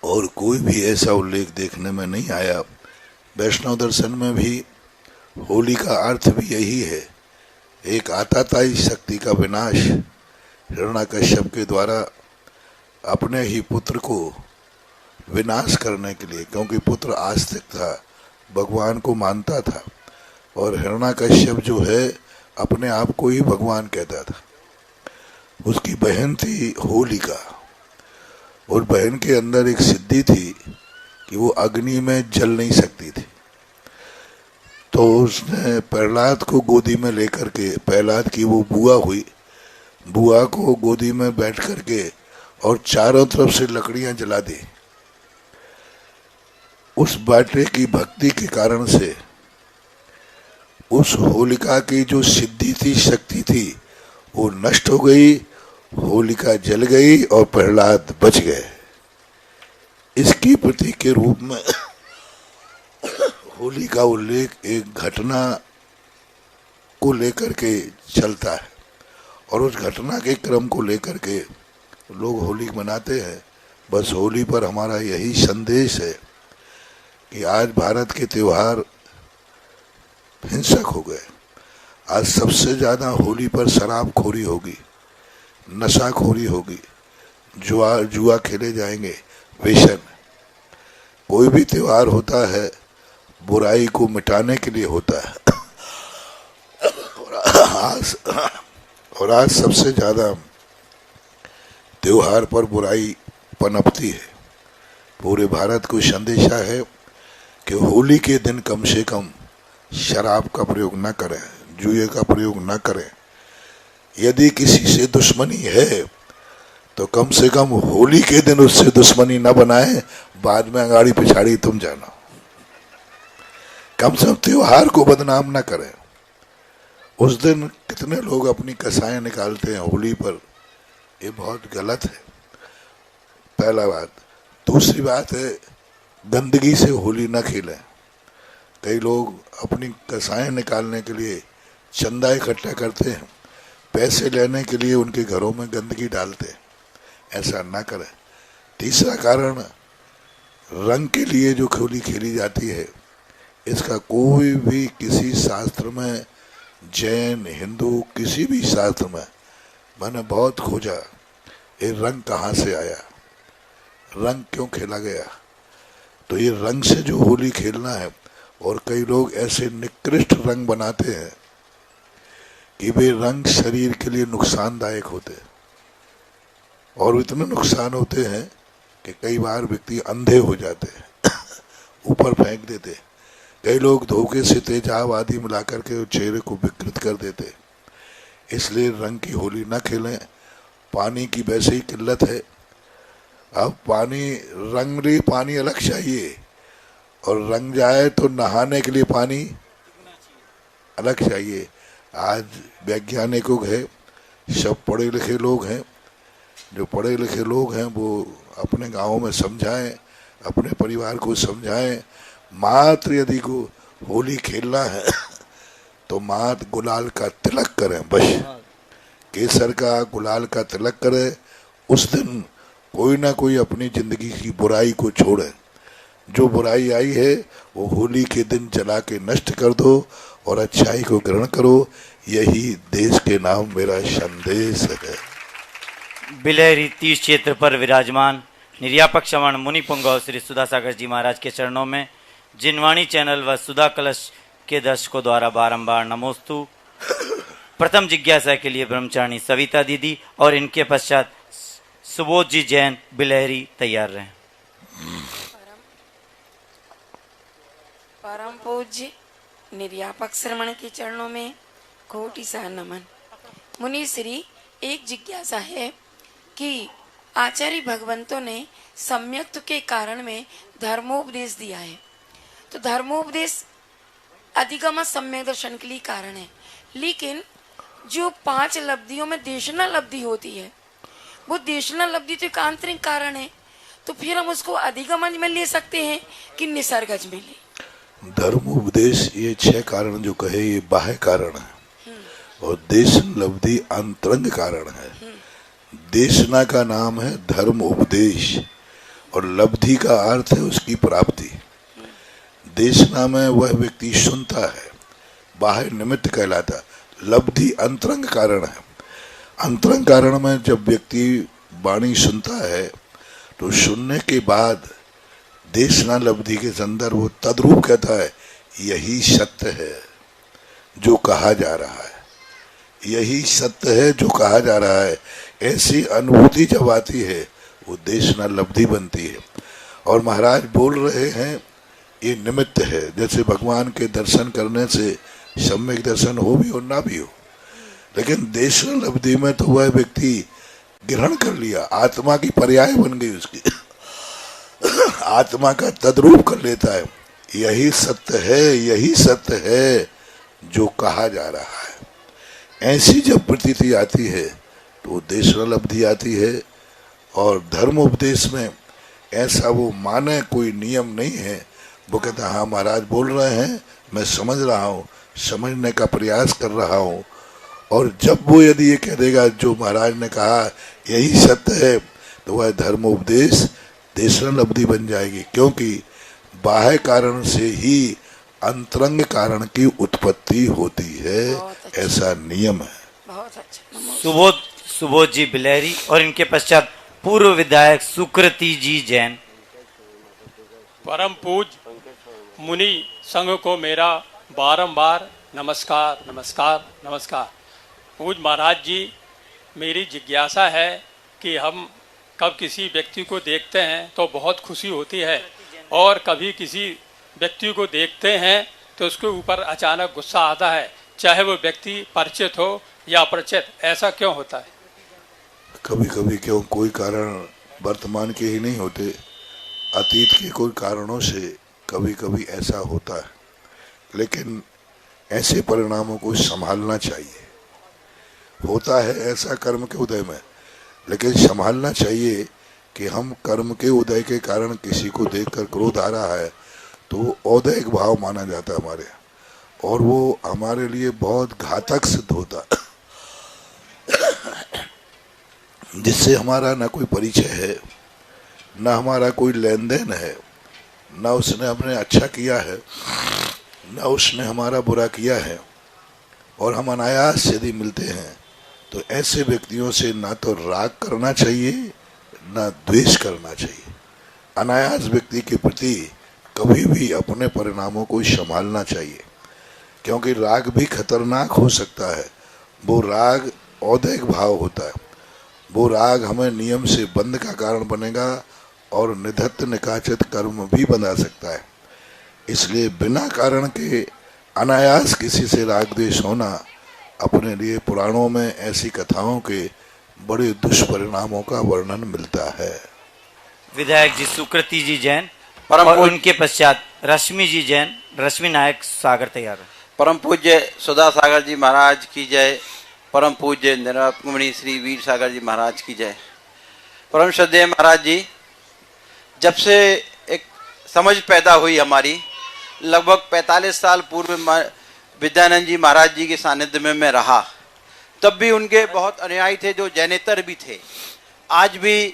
और कोई भी ऐसा उल्लेख देखने में नहीं आया। वैष्णव दर्शन में भी होली का अर्थ भी यही है, एक आताताई शक्ति का विनाश हिरण्यकश्यप के द्वारा अपने ही पुत्र को विनाश करने के लिए, क्योंकि पुत्र आस्तिक था, भगवान को मानता था और हिरण्यकश्यप जो है अपने आप को ही भगवान कहता था। उसकी बहन थी होलिका और बहन के अंदर एक सिद्धि थी कि वो अग्नि में जल नहीं सकती थी। तो उसने प्रहलाद को गोदी में लेकर के, प्रहलाद की वो बुआ हुई, बुआ को गोदी में बैठ करके और चारों तरफ से लकड़ियां जला दी। उस बेटे की भक्ति के कारण से उस होलिका की जो सिद्धि थी, शक्ति थी, वो नष्ट हो गई, होलिका जल गई और प्रहलाद बच गए। इसकी प्रतीक के रूप में होली का उल्लेख एक घटना को लेकर के चलता है और उस घटना के क्रम को लेकर के लोग होली मनाते हैं। बस होली पर हमारा यही संदेश है कि आज भारत के त्योहार हिंसक हो गए। आज सबसे ज्यादा होली पर शराबखोरी होगी, नशाखोरी होगी, जुआ खेले जाएंगे, वेशन। कोई भी त्योहार होता है बुराई को मिटाने के लिए होता है और आज सबसे ज्यादा त्योहार पर बुराई पनपती है। पूरे भारत को संदेशा है कि होली के दिन कम से कम शराब का प्रयोग न करें, जुए का प्रयोग न करें। यदि किसी से दुश्मनी है तो कम से कम होली के दिन उससे दुश्मनी न बनाए, बाद में अगाड़ी पिछाड़ी तुम जाना। कम से कम त्योहार को बदनाम न करें। उस दिन कितने लोग अपनी कसाएं निकालते हैं होली पर, ये बहुत गलत है। पहला बात। दूसरी बात है, गंदगी से होली न खेलें। कई लोग अपनी कसाएं निकालने के लिए चंदा इकट्ठा करते हैं, पैसे लेने के लिए उनके घरों में गंदगी डालते हैं, ऐसा ना करें। तीसरा कारण, रंग के लिए जो होली खेली जाती है, इसका कोई भी किसी शास्त्र में, जैन, हिंदू, किसी भी शास्त्र में मैंने बहुत खोजा, ये रंग कहाँ से आया, रंग क्यों खेला गया। तो ये रंग से जो होली खेलना है, और कई लोग ऐसे निकृष्ट रंग बनाते हैं कि वे रंग शरीर के लिए नुकसानदायक होते हैं और इतने नुकसान होते हैं कि कई बार व्यक्ति अंधे हो जाते हैं ऊपर फेंक देते। कई लोग धोखे से तेजाब आदि मिलाकर के चेहरे को विकृत कर देते। इसलिए रंग की होली न खेलें। पानी की वैसे ही किल्लत है। अब पानी, रंगली पानी अलग चाहिए और रंग जाए तो नहाने के लिए पानी अलग चाहिए। आज वैज्ञानिक है, सब पढ़े लिखे लोग हैं। जो पढ़े लिखे लोग हैं वो अपने गांव में समझाएं, अपने परिवार को समझाएं। मात्र यदि को होली खेलना है तो मात्र गुलाल का तिलक करें, बस केसर का, गुलाल का तिलक करें। उस दिन कोई ना कोई अपनी जिंदगी की बुराई को छोड़े। जो बुराई आई है वो होली के दिन जला के नष्ट कर दो और अच्छाई को ग्रहण करो। यही देश के नाम मेरा संदेश है। बिलहरी तीर्थ क्षेत्र पर विराजमान निर्यापक श्रवण मुनि पुंगव श्री सुधा सागर जी महाराज के चरणों में जिनवाणी चैनल व सुधा कलश के दर्शकों द्वारा बारंबार नमोस्तु। प्रथम जिज्ञासा के लिए ब्रह्मचारिणी सविता दीदी और इनके पश्चात सुबोध जी जैन बिलहरी तैयार रहें। परम पूज्य निर्यापक श्रमण के चरणों में कोटि सा नमन। मुनि श्री, एक जिज्ञासा है कि आचार्य भगवंतों ने सम्यक्त्व के कारण में धर्मोपदेश दिया है, तो धर्मोपदेश अधिगम सम्यक दर्शन के लिए कारण है, लेकिन जो 5 लब्धियों में देशना लब्धि होती है वो देशना लब्धि तो एक आंतरिक कारण है, तो फिर हम उसको अधिगमन में ले सकते हैं कि निसर्गज में ले। धर्म उपदेश ये 6 कारण जो कहे ये बाह्य कारण है और देशन लब्धि अंतरंग कारण है। देशना का नाम है धर्म उपदेश और लब्धि का अर्थ है उसकी प्राप्ति। देशना में वह व्यक्ति सुनता है, बाह्य निमित्त कहलाता, लब्धि अंतरंग कारण है। अंतरंग कारण में जब व्यक्ति वाणी सुनता है तो सुनने के बाद देशना लब्धि के संदर्भ वो तद्रूप कहता है यही सत्य है जो कहा जा रहा है, यही सत्य है जो कहा जा रहा है। ऐसी अनुभूति जब आती है वो देशना लब्धि बनती है। और महाराज बोल रहे हैं ये निमित्त है, जैसे भगवान के दर्शन करने से सम्यक दर्शन हो भी और ना भी हो, लेकिन देशना लब्धि में तो वह व्यक्ति ग्रहण कर लिया, आत्मा की पर्याय बन गई उसकी आत्मा का तद्रूप कर लेता है, यही सत्य है, यही सत्य है जो कहा जा रहा है। ऐसी जब प्रतीति आती है तो देशना लब्धि आती है। और धर्म उपदेश में ऐसा वो माने कोई नियम नहीं है, वो कहता हाँ महाराज बोल रहे हैं, मैं समझ रहा हूँ, समझने का प्रयास कर रहा हूँ। और जब वो यदि ये कह देगा जो महाराज ने कहा यही सत्य है, तो वह धर्म उपदेश देशना लब्धि बन जाएगी, क्योंकि बाह्य कारण से ही अंतरंग कारण की उत्पत्ति होती है, ऐसा नियम है। बहुत अच्छा। सुबोध जी बिलहरी और इनके पश्चात पूर्व विधायक सुकृति जी जैन। परम पूज्य मुनि संघ को मेरा बारंबार नमस्कार नमस्कार नमस्कार। पूज्य महाराज जी, मेरी जिज्ञासा है कि हम कब किसी व्यक्ति को देखते हैं तो बहुत खुशी होती है, और कभी किसी व्यक्ति को देखते हैं तो उसके ऊपर अचानक गुस्सा आता है, चाहे वो व्यक्ति परिचित हो या अपरिचित। ऐसा क्यों होता है? कभी कभी क्यों, कोई कारण वर्तमान के ही नहीं होते, अतीत के कोई कारणों से कभी कभी ऐसा होता है, लेकिन ऐसे परिणामों को संभालना चाहिए। होता है ऐसा कर्म के उदय में, लेकिन संभालना चाहिए कि हम कर्म के उदय के कारण किसी को देखकर क्रोध आ रहा है तो वो औदैहिक भाव माना जाता है हमारे, और वो हमारे लिए बहुत घातक सिद्ध होता जिससे हमारा ना कोई परिचय है, ना हमारा कोई लेन देन है, ना उसने हमने अच्छा किया है, ना उसने हमारा बुरा किया है, और हम अनायास यदि मिलते हैं तो ऐसे व्यक्तियों से ना तो राग करना चाहिए ना द्वेष करना चाहिए। अनायास व्यक्ति के प्रति कभी भी अपने परिणामों को संभालना चाहिए, क्योंकि राग भी खतरनाक हो सकता है। वो राग औदैहिक भाव होता है, वो राग हमें नियम से बंध का कारण बनेगा और निधत्त निकाचित कर्म भी बना सकता है। इसलिए बिना कारण के अनायास किसी से राग द्वेष होना अपने लिए पुराणों में ऐसी कथाओं के बड़े दुष्परिणामों का वर्णन मिलता है। विधायक जी सुकृति जी जैन और उनके पश्चात रश्मि जी जैन, रश्मि नायक सागर तैयार है। परम पूज्य सुधा सागर जी महाराज की जय। परम पूज्य निर्यापक मुनि श्री वीर सागर जी महाराज की जय। परम श्रद्धेय महाराज जी, जब से एक समझ पैदा हुई हमारी, लगभग 45 साल पूर्व विद्यानंद जी महाराज जी के सानिध्य में मैं रहा, तब भी उनके बहुत अनुयायी थे जो जैनेतर भी थे। आज भी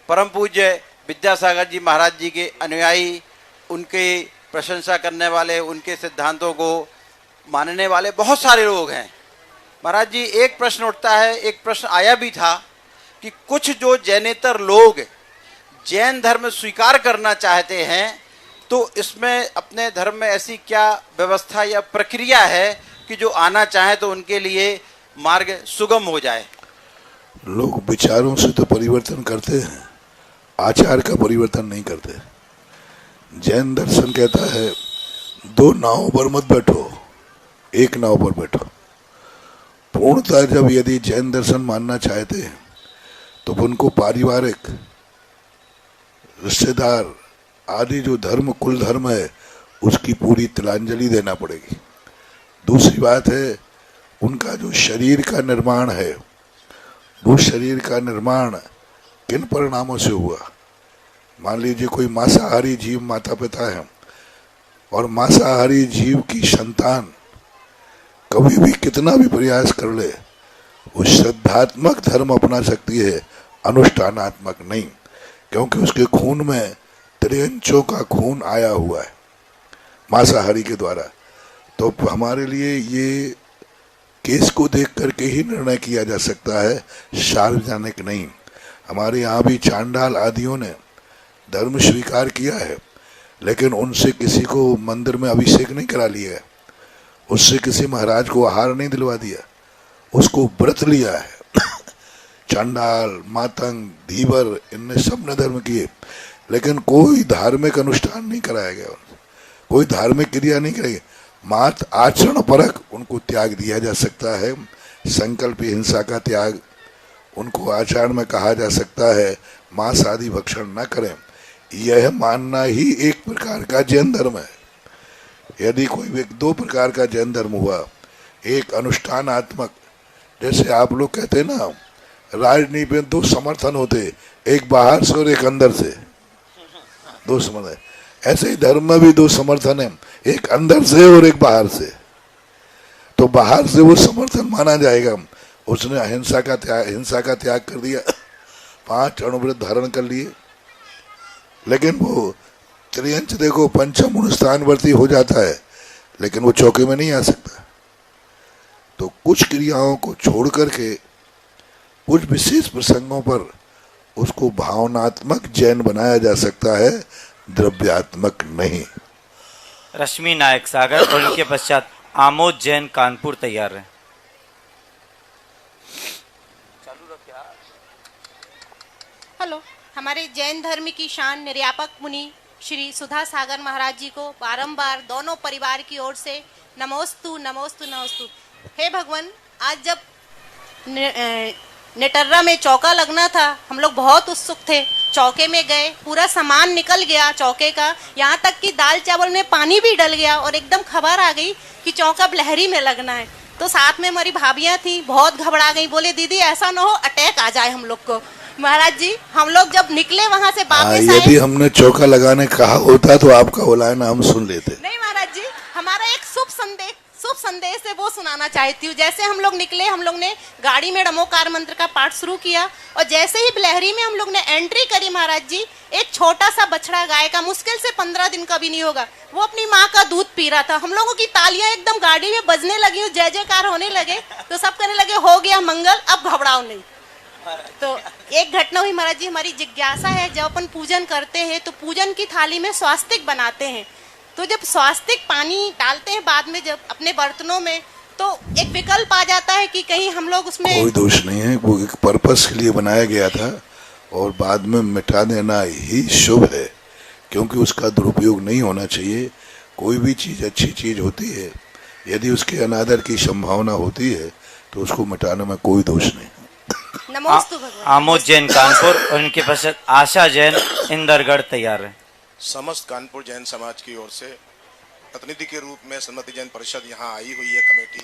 परम पूज्य विद्यासागर जी महाराज जी के अनुयायी, उनके प्रशंसा करने वाले, उनके सिद्धांतों को मानने वाले बहुत सारे लोग हैं। महाराज जी, एक प्रश्न उठता है, एक प्रश्न आया भी था कि कुछ जो जैनेतर लोग जैन धर्म स्वीकार करना चाहते हैं, तो इसमें अपने धर्म में ऐसी क्या व्यवस्था या प्रक्रिया है कि जो आना चाहे तो उनके लिए मार्ग सुगम हो जाए? लोग विचारों से तो परिवर्तन करते हैं, आचार का परिवर्तन नहीं करते। जैन दर्शन कहता है दो नावों पर मत बैठो, एक नाव पर बैठो। पूर्णतः जब यदि जैन दर्शन मानना चाहते हैं तो उनको पारिवारिक, रिश्तेदार आदि जो धर्म कुल धर्म है उसकी पूरी तिलांजलि देना पड़ेगी। दूसरी बात है उनका जो शरीर का निर्माण है, वो शरीर का निर्माण किन परिणामों से हुआ। मान लीजिए कोई मांसाहारी जीव माता पिता है और मांसाहारी जीव की संतान कभी भी कितना भी प्रयास कर ले वो श्रद्धात्मक धर्म अपना सकती है, अनुष्ठानात्मक नहीं, क्योंकि उसके खून में त्रियंचों का खून आया हुआ है मांसाहारी के द्वारा। तो हमारे लिए ये केस को देख करके ही निर्णय किया जा सकता है, सार्वजनिक नहीं। हमारे यहाँ भी चांडाल आदियों ने धर्म स्वीकार किया है, लेकिन उनसे किसी को मंदिर में अभिषेक नहीं करा लिया है, उससे किसी महाराज को आहार नहीं दिलवा दिया, उसको व्रत लिया है। चांडाल, मातंग, धीवर, इनने सब ने धर्म किए, लेकिन कोई धार्मिक अनुष्ठान नहीं कराया गया, कोई धार्मिक क्रिया नहीं कराई। मात्र आचरण परक उनको त्याग दिया जा सकता है। संकल्प हिंसा का त्याग उनको आचरण में कहा जा सकता है, मांस आदि भक्षण न करें। यह मानना ही एक प्रकार का जैन धर्म है। यदि कोई दो प्रकार का जैन धर्म हुआ, एक अनुष्ठानात्मक, जैसे आप लोग कहते हैं ना राजनीति में दो समर्थन होते, एक बाहर से और एक अंदर से, दो समर्थन, ऐसे ही धर्म में भी दो समर्थन है, एक अंदर से और एक बाहर से। तो बाहर से वो समर्थन माना जाएगा, उसने अहिंसा का त्याग कर दिया, 5 अणुव्रत धारण कर लिए, लेकिन वो त्रियंच देखो पंचम स्थानवर्ती हो जाता है, लेकिन वो चौके में नहीं आ सकता। तो कुछ क्रियाओं को छोड़ करके कुछ विशेष प्रसंगों पर उसको भावनात्मक जैन बनाया जा सकता है, द्रव्यात्मक नहीं। रश्मि नायक सागर और इनके पश्चात आमोद जैन कानपुर तैयार है। हेलो, हमारे जैन धर्म की शान निर्यापक मुनि श्री सुधा सागर महाराज जी को बारंबार दोनों परिवार की ओर से नमोस्तु नमोस्तु नमोस्तु। हे भगवान, आज जब नेटर्रा में चौका लगना था, हम लोग बहुत उत्सुक थे। चौके में गए, पूरा सामान निकल गया चौके का, यहाँ तक कि दाल चावल में पानी भी डल गया और एकदम खबर आ गई कि चौका बिलहरी में लगना है। तो साथ में हमारी भाभियाँ थी, बहुत घबरा गई, बोले दीदी ऐसा ना हो अटैक आ जाए हम लोग को। महाराज जी, हम लोग जब निकले वहाँ से वापस आए, यदि हमने चौका लगाने कहा होता तो आपका बुलाना हम सुन लेते। नहीं महाराज जी, हमारा एक शुभ संदेश है वो सुनाना चाहती हूँ। जैसे हम लोग निकले, हम लोग ने गाड़ी में नमोकार मंत्र का पाठ शुरू किया और जैसे ही बिलहरी में हम लोग ने एंट्री करी महाराज जी, एक छोटा सा बछड़ा गाय का, मुश्किल से 15 दिन का भी नहीं होगा, वो अपनी माँ का दूध पी रहा था। हम लोगों की तालियां एकदम गाड़ी में बजने लगी, जय जयकार होने लगे, तो सब कहने लगे हो गया मंगल, अब घबराओ नहीं। तो एक घटना हुई महाराज जी, हमारी जिज्ञासा है, जब अपन पूजन करते हैं तो पूजन की थाली में स्वास्तिक बनाते हैं, तो जब स्वास्तिक पानी डालते हैं बाद में जब अपने बर्तनों में, तो एक विकल्प आ जाता है कि कहीं हम लोग उसमें, कोई दोष नहीं है, वो एक पर्पस के लिए बनाया गया था और बाद में मिटा देना ही शुभ है, क्योंकि उसका दुरुपयोग नहीं होना चाहिए। कोई भी चीज अच्छी चीज होती है, यदि उसके अनादर की संभावना होती है तो उसको मिटाने में कोई दोष नहीं। नमोस्तु भगवान। आमोद जैन कानपुर और इनके पश्चात आशा जैन इंदरगढ़ तैयार है। समस्त कानपुर जैन समाज की ओर से प्रतिनिधि के रूप में सन्मति जैन परिषद यहाँ आई हुई है कमेटी,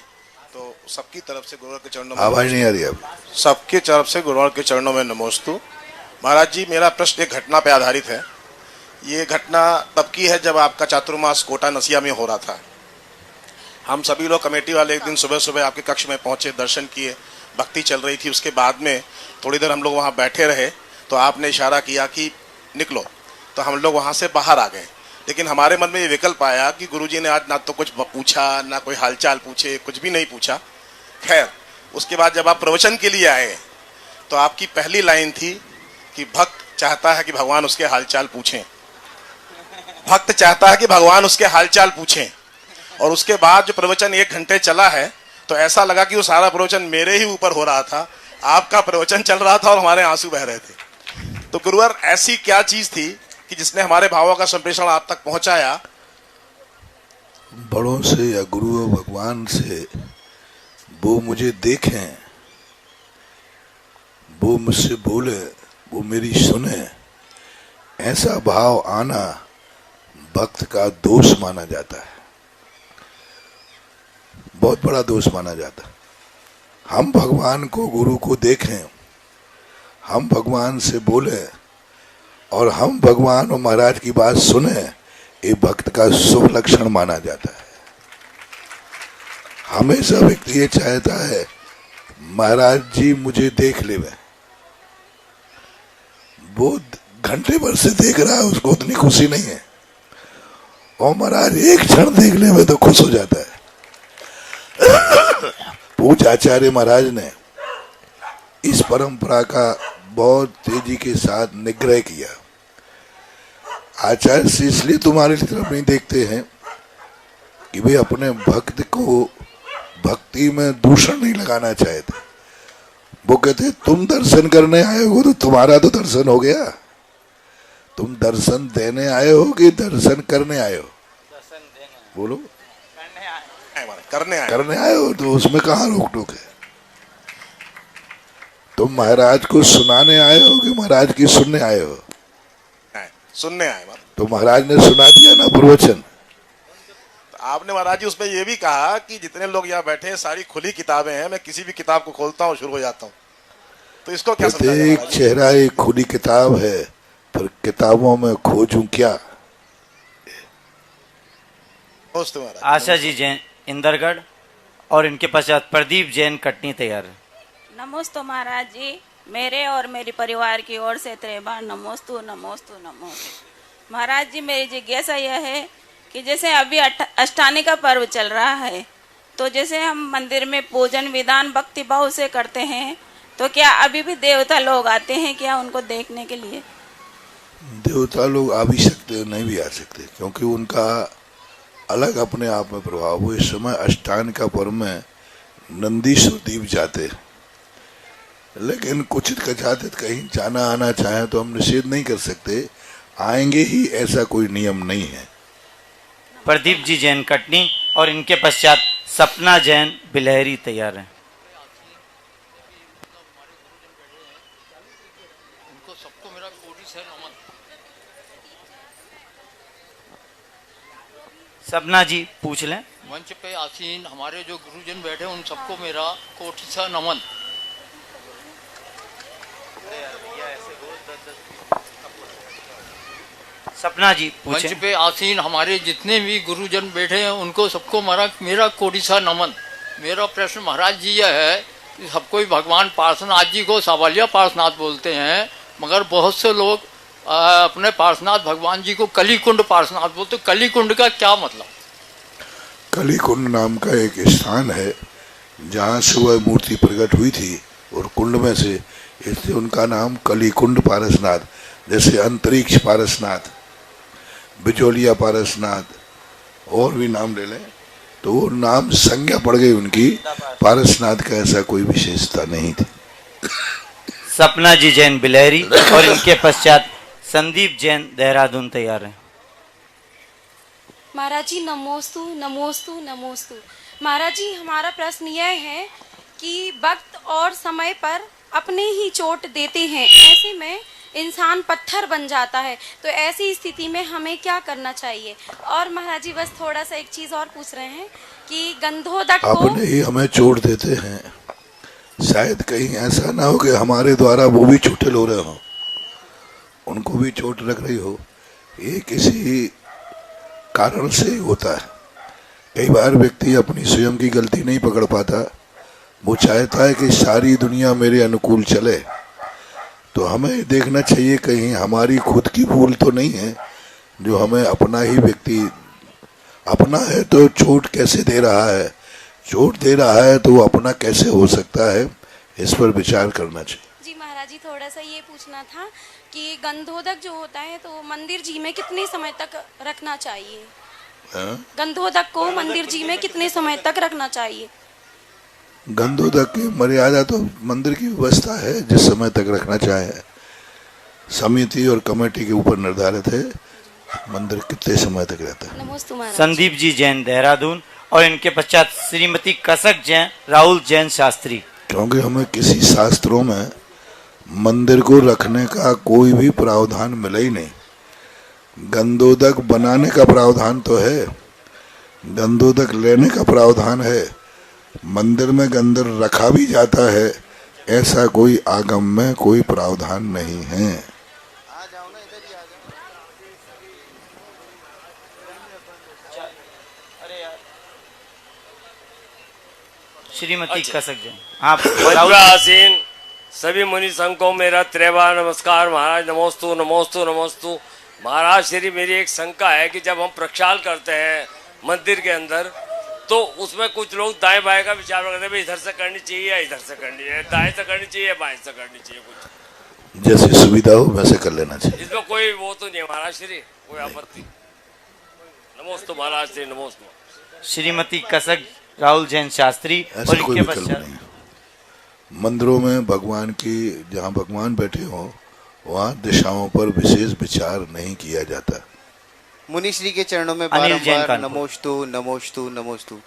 तो सबकी तरफ से गुरुवार के चरणों में आवाज नहीं आ रही अब। सबकी तरफ से गुरुवार के चरणों में नमोस्तु। महाराज जी, मेरा प्रश्न एक घटना पे आधारित है। ये घटना तब की है जब आपका चातुर्मास कोटा नसिया में हो रहा था। हम सभी लोग कमेटी वाले एक दिन सुबह सुबह आपके कक्ष में पहुंचे, दर्शन किए, भक्ति चल रही थी। उसके बाद में थोड़ी देर हम लोग वहाँ बैठे रहे, तो आपने इशारा किया कि निकलो, तो हम लोग वहाँ से बाहर आ गए। लेकिन हमारे मन में ये विकल्प आया कि गुरुजी ने आज ना तो कुछ पूछा, ना कोई हालचाल पूछे, कुछ भी नहीं पूछा। खैर, उसके बाद जब आप प्रवचन के लिए आए तो आपकी पहली लाइन थी कि भक्त चाहता है कि भगवान उसके हालचाल पूछें, भक्त चाहता है कि भगवान उसके हालचाल पूछें। और उसके बाद जो प्रवचन 1 घंटे चला है तो ऐसा लगा कि वो सारा प्रवचन मेरे ही ऊपर हो रहा था, आपका प्रवचन चल रहा था और हमारे आंसू बह रहे थे। तो गुरुवर ऐसी क्या चीज थी कि जिसने हमारे भावों का संप्रेषण आप तक पहुंचाया? बड़ों से या गुरु और भगवान से वो मुझे देखें, वो मुझसे बोले, वो मेरी सुने, ऐसा भाव आना भक्त का दोष माना जाता है, बहुत बड़ा दोष माना जाता है। हम भगवान को, गुरु को देखें, हम भगवान से बोले और हम भगवान और महाराज की बात सुने, ये भक्त का शुभ लक्षण माना जाता है। हमेशा व्यक्ति ये चाहता है महाराज जी मुझे देख ले, वो घंटे भर से देख रहा है, उसको उतनी खुशी नहीं है, और महाराज एक क्षण देख ले में तो खुश हो जाता है। पूज्य आचार्य महाराज ने इस परंपरा का बहुत तेजी के साथ निग्रह किया। आचार्य से इसलिए तुम्हारी तरफ नहीं देखते हैं कि वे अपने भक्त को भक्ति में दूषण नहीं लगाना चाहते। वो कहते तुम दर्शन करने आए हो तो तुम्हारा तो दर्शन हो गया, तुम दर्शन देने आए हो कि दर्शन करने आए हो? बोलो, करने आए हो तो उसमें कहाँ रोक टोक है? तुम महाराज को सुनाने आए हो कि महाराज की सुनने आए हो? सुनने आए। तो महाराज ने सुना दिया ना प्रवचन। आपने महाराज जी उसमें यह भी कहा कि जितने लोग यहाँ बैठे हैं सारी खुली किताबें हैं, मैं किसी भी किताब को खोलता हूँ शुरू हो जाता हूँ, तो इसको क्या समझा जाए? एक चेहरा एक खुली किताब है, पर किताबों में खोजूं क्या? आशा जी जैन इंदरगढ़ और इनके पश्चात प्रदीप जैन कटनी तैयार है। नमोस्तु महाराज जी, मेरे और मेरे परिवार की ओर से त्रिबार नमोस्तु नमोस्तु नमोस्तु। महाराज जी मेरी जिज्ञासा यह है कि जैसे अभी अष्टानी का पर्व चल रहा है, तो जैसे हम मंदिर में पूजन विधान भक्ति भाव से करते हैं, तो क्या अभी भी देवता लोग आते हैं क्या उनको देखने के लिए? देवता लोग आ भी सकते, नहीं भी आ सकते, क्योंकि उनका अलग अपने आप में प्रभाव। वो इस समय अष्टान का पर्व में नंदीश्वर द्वीप जाते, लेकिन कुछ कचातित कहीं जाना आना चाहे तो हम निषेध नहीं कर सकते, आएंगे ही ऐसा कोई नियम नहीं है। प्रदीप जी जैन कटनी और इनके पश्चात सपना जैन बिलहरी तैयार है। सपना जी पूछ लें। मंच पे आसीन हमारे जो गुरुजन बैठे उन सबको मेरा कोटि सा नमन। सपना जी पूछें। मंच पे आसीन हमारे जितने भी गुरुजन बैठे हैं उनको सबको मेरा कोटि सा नमन। मेरा प्रश्न महाराज जी यह है कि सबको ही भगवान पार्श्वनाथ जी को सावलिया पार्श्वनाथ बोलते हैं, मगर बहुत से लोग अपने पार्श्वनाथ भगवान जी को कलीकुंड पार्श्वनाथ बोलते। कलीकुंड का क्या मतलब? कलीकुंड नाम का एक स्थान है जहाँ से वह मूर्ति प्रकट हुई थी और कुंड में से, इसलिए उनका नाम कलीकुंड पारसनाथ। जैसे अंतरिक्ष पारसनाथ, बिचौलिया पारसनाथ, और भी नाम ले लें तो वो नाम संज्ञा पड़ गई उनकी। पारसनाथ का ऐसा कोई विशेषता नहीं थी। सपना जी जैन बिलहरी और इनके पश्चात संदीप जैन देहरादून तैयार है। महाराज जी नमोस्तु नमोस्तु नमोस्तु। महाराज जी हमारा प्रश्न यह है कि वक्त और समय पर अपने ही चोट देते हैं, ऐसे में इंसान पत्थर बन जाता है, तो ऐसी स्थिति में हमें क्या करना चाहिए? और महाराज जी बस थोड़ा सा एक चीज और पूछ रहे हैं कि गंधोदक को अपने ही हमें चोट देते हैं, शायद कहीं ऐसा ना हो कि हमारे द्वारा वो भी चोटिल हो रहे हो, उनको भी चोट लग रही हो। ये किसी कारण से होता है। कई बार व्यक्ति अपनी स्वयं की गलती नहीं पकड़ पाता, वो चाहता है कि सारी दुनिया मेरे अनुकूल चले, तो हमें देखना चाहिए कहीं हमारी खुद की भूल तो नहीं है जो हमें अपना ही व्यक्ति अपना है तो चोट कैसे दे रहा है, चोट दे रहा है तो वो अपना कैसे हो सकता है, इस पर विचार करना चाहिए। जी महाराज जी थोड़ा सा ये पूछना था कि गंधोदक जो होता है तो मंदिर जी में कितने समय तक रखना चाहिए? गंधोदक को मंदिर जी में कितने समय तक रखना चाहिए? गंधोदक की मर्यादा तो मंदिर की व्यवस्था है, जिस समय तक रखना चाहे समिति और कमेटी के ऊपर निर्धारित है मंदिर कितने समय तक रहता है। नमस्ते महाराज। संदीप जी जैन देहरादून और इनके पश्चात श्रीमती कसक जैन राहुल जैन शास्त्री। क्योंकि हमें किसी शास्त्रों में मंदिर को रखने का कोई भी प्रावधान मिला ही नहीं। गंधोदक बनाने का प्रावधान तो है, गंधोदक लेने का प्रावधान है, मंदिर में गंधर रखा भी जाता है, ऐसा कोई आगम में कोई प्रावधान नहीं है। श्रीमती कसक जैन। आप आसीन सभी मुनि संघ को मेरा त्रिवार नमस्कार। महाराज नमोस्तु नमोस्तु नमोस्तु। महाराज श्री मेरी एक शंका है कि जब हम प्रक्षाल करते हैं मंदिर के अंदर तो उसमें कुछ लोग दाएं बाएं का विचार करते हैं, इधर से करनी चाहिए या इधर से करनी है, दाएं से करनी चाहिए या बाएं से करनी चाहिए, कुछ जैसी सुविधा हो वैसे कर लेना चाहिए। इसमें कोई वो तो नहीं है महाराज श्री, कोई आपत्ति? नमोस्तु महाराज श्री नमोस्तु। श्रीमती कसक राहुल जैन शास्त्री और इनके पश्चात मंदिरों में भगवान की जहाँ भगवान बैठे हो वहाँ दिशाओं पर विशेष विचार नहीं किया जाता। मुनिश्री के चरणों में बारंबार नमोस्तु नमोस्तु नमोस्तु।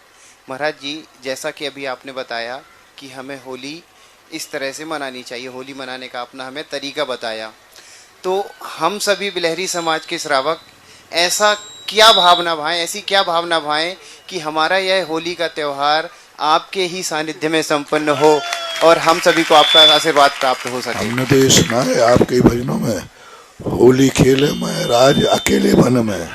महाराज जी जैसा कि अभी आपने बताया कि हमें होली इस तरह से मनानी चाहिए, होली मनाने का अपना हमें तरीका बताया, तो हम सभी बिलहरी समाज के श्रावक ऐसा क्या भावना भाएं, ऐसी क्या भावना भाएं कि हमारा यह होली का त्यौहार आपके ही सानिध्य में संपन्न हो और हम सभी को आपका आशीर्वाद प्राप्त हो सके। हमने तो ये सुना है आपके भजनों में, होली खेले मैं राज अकेले वन में।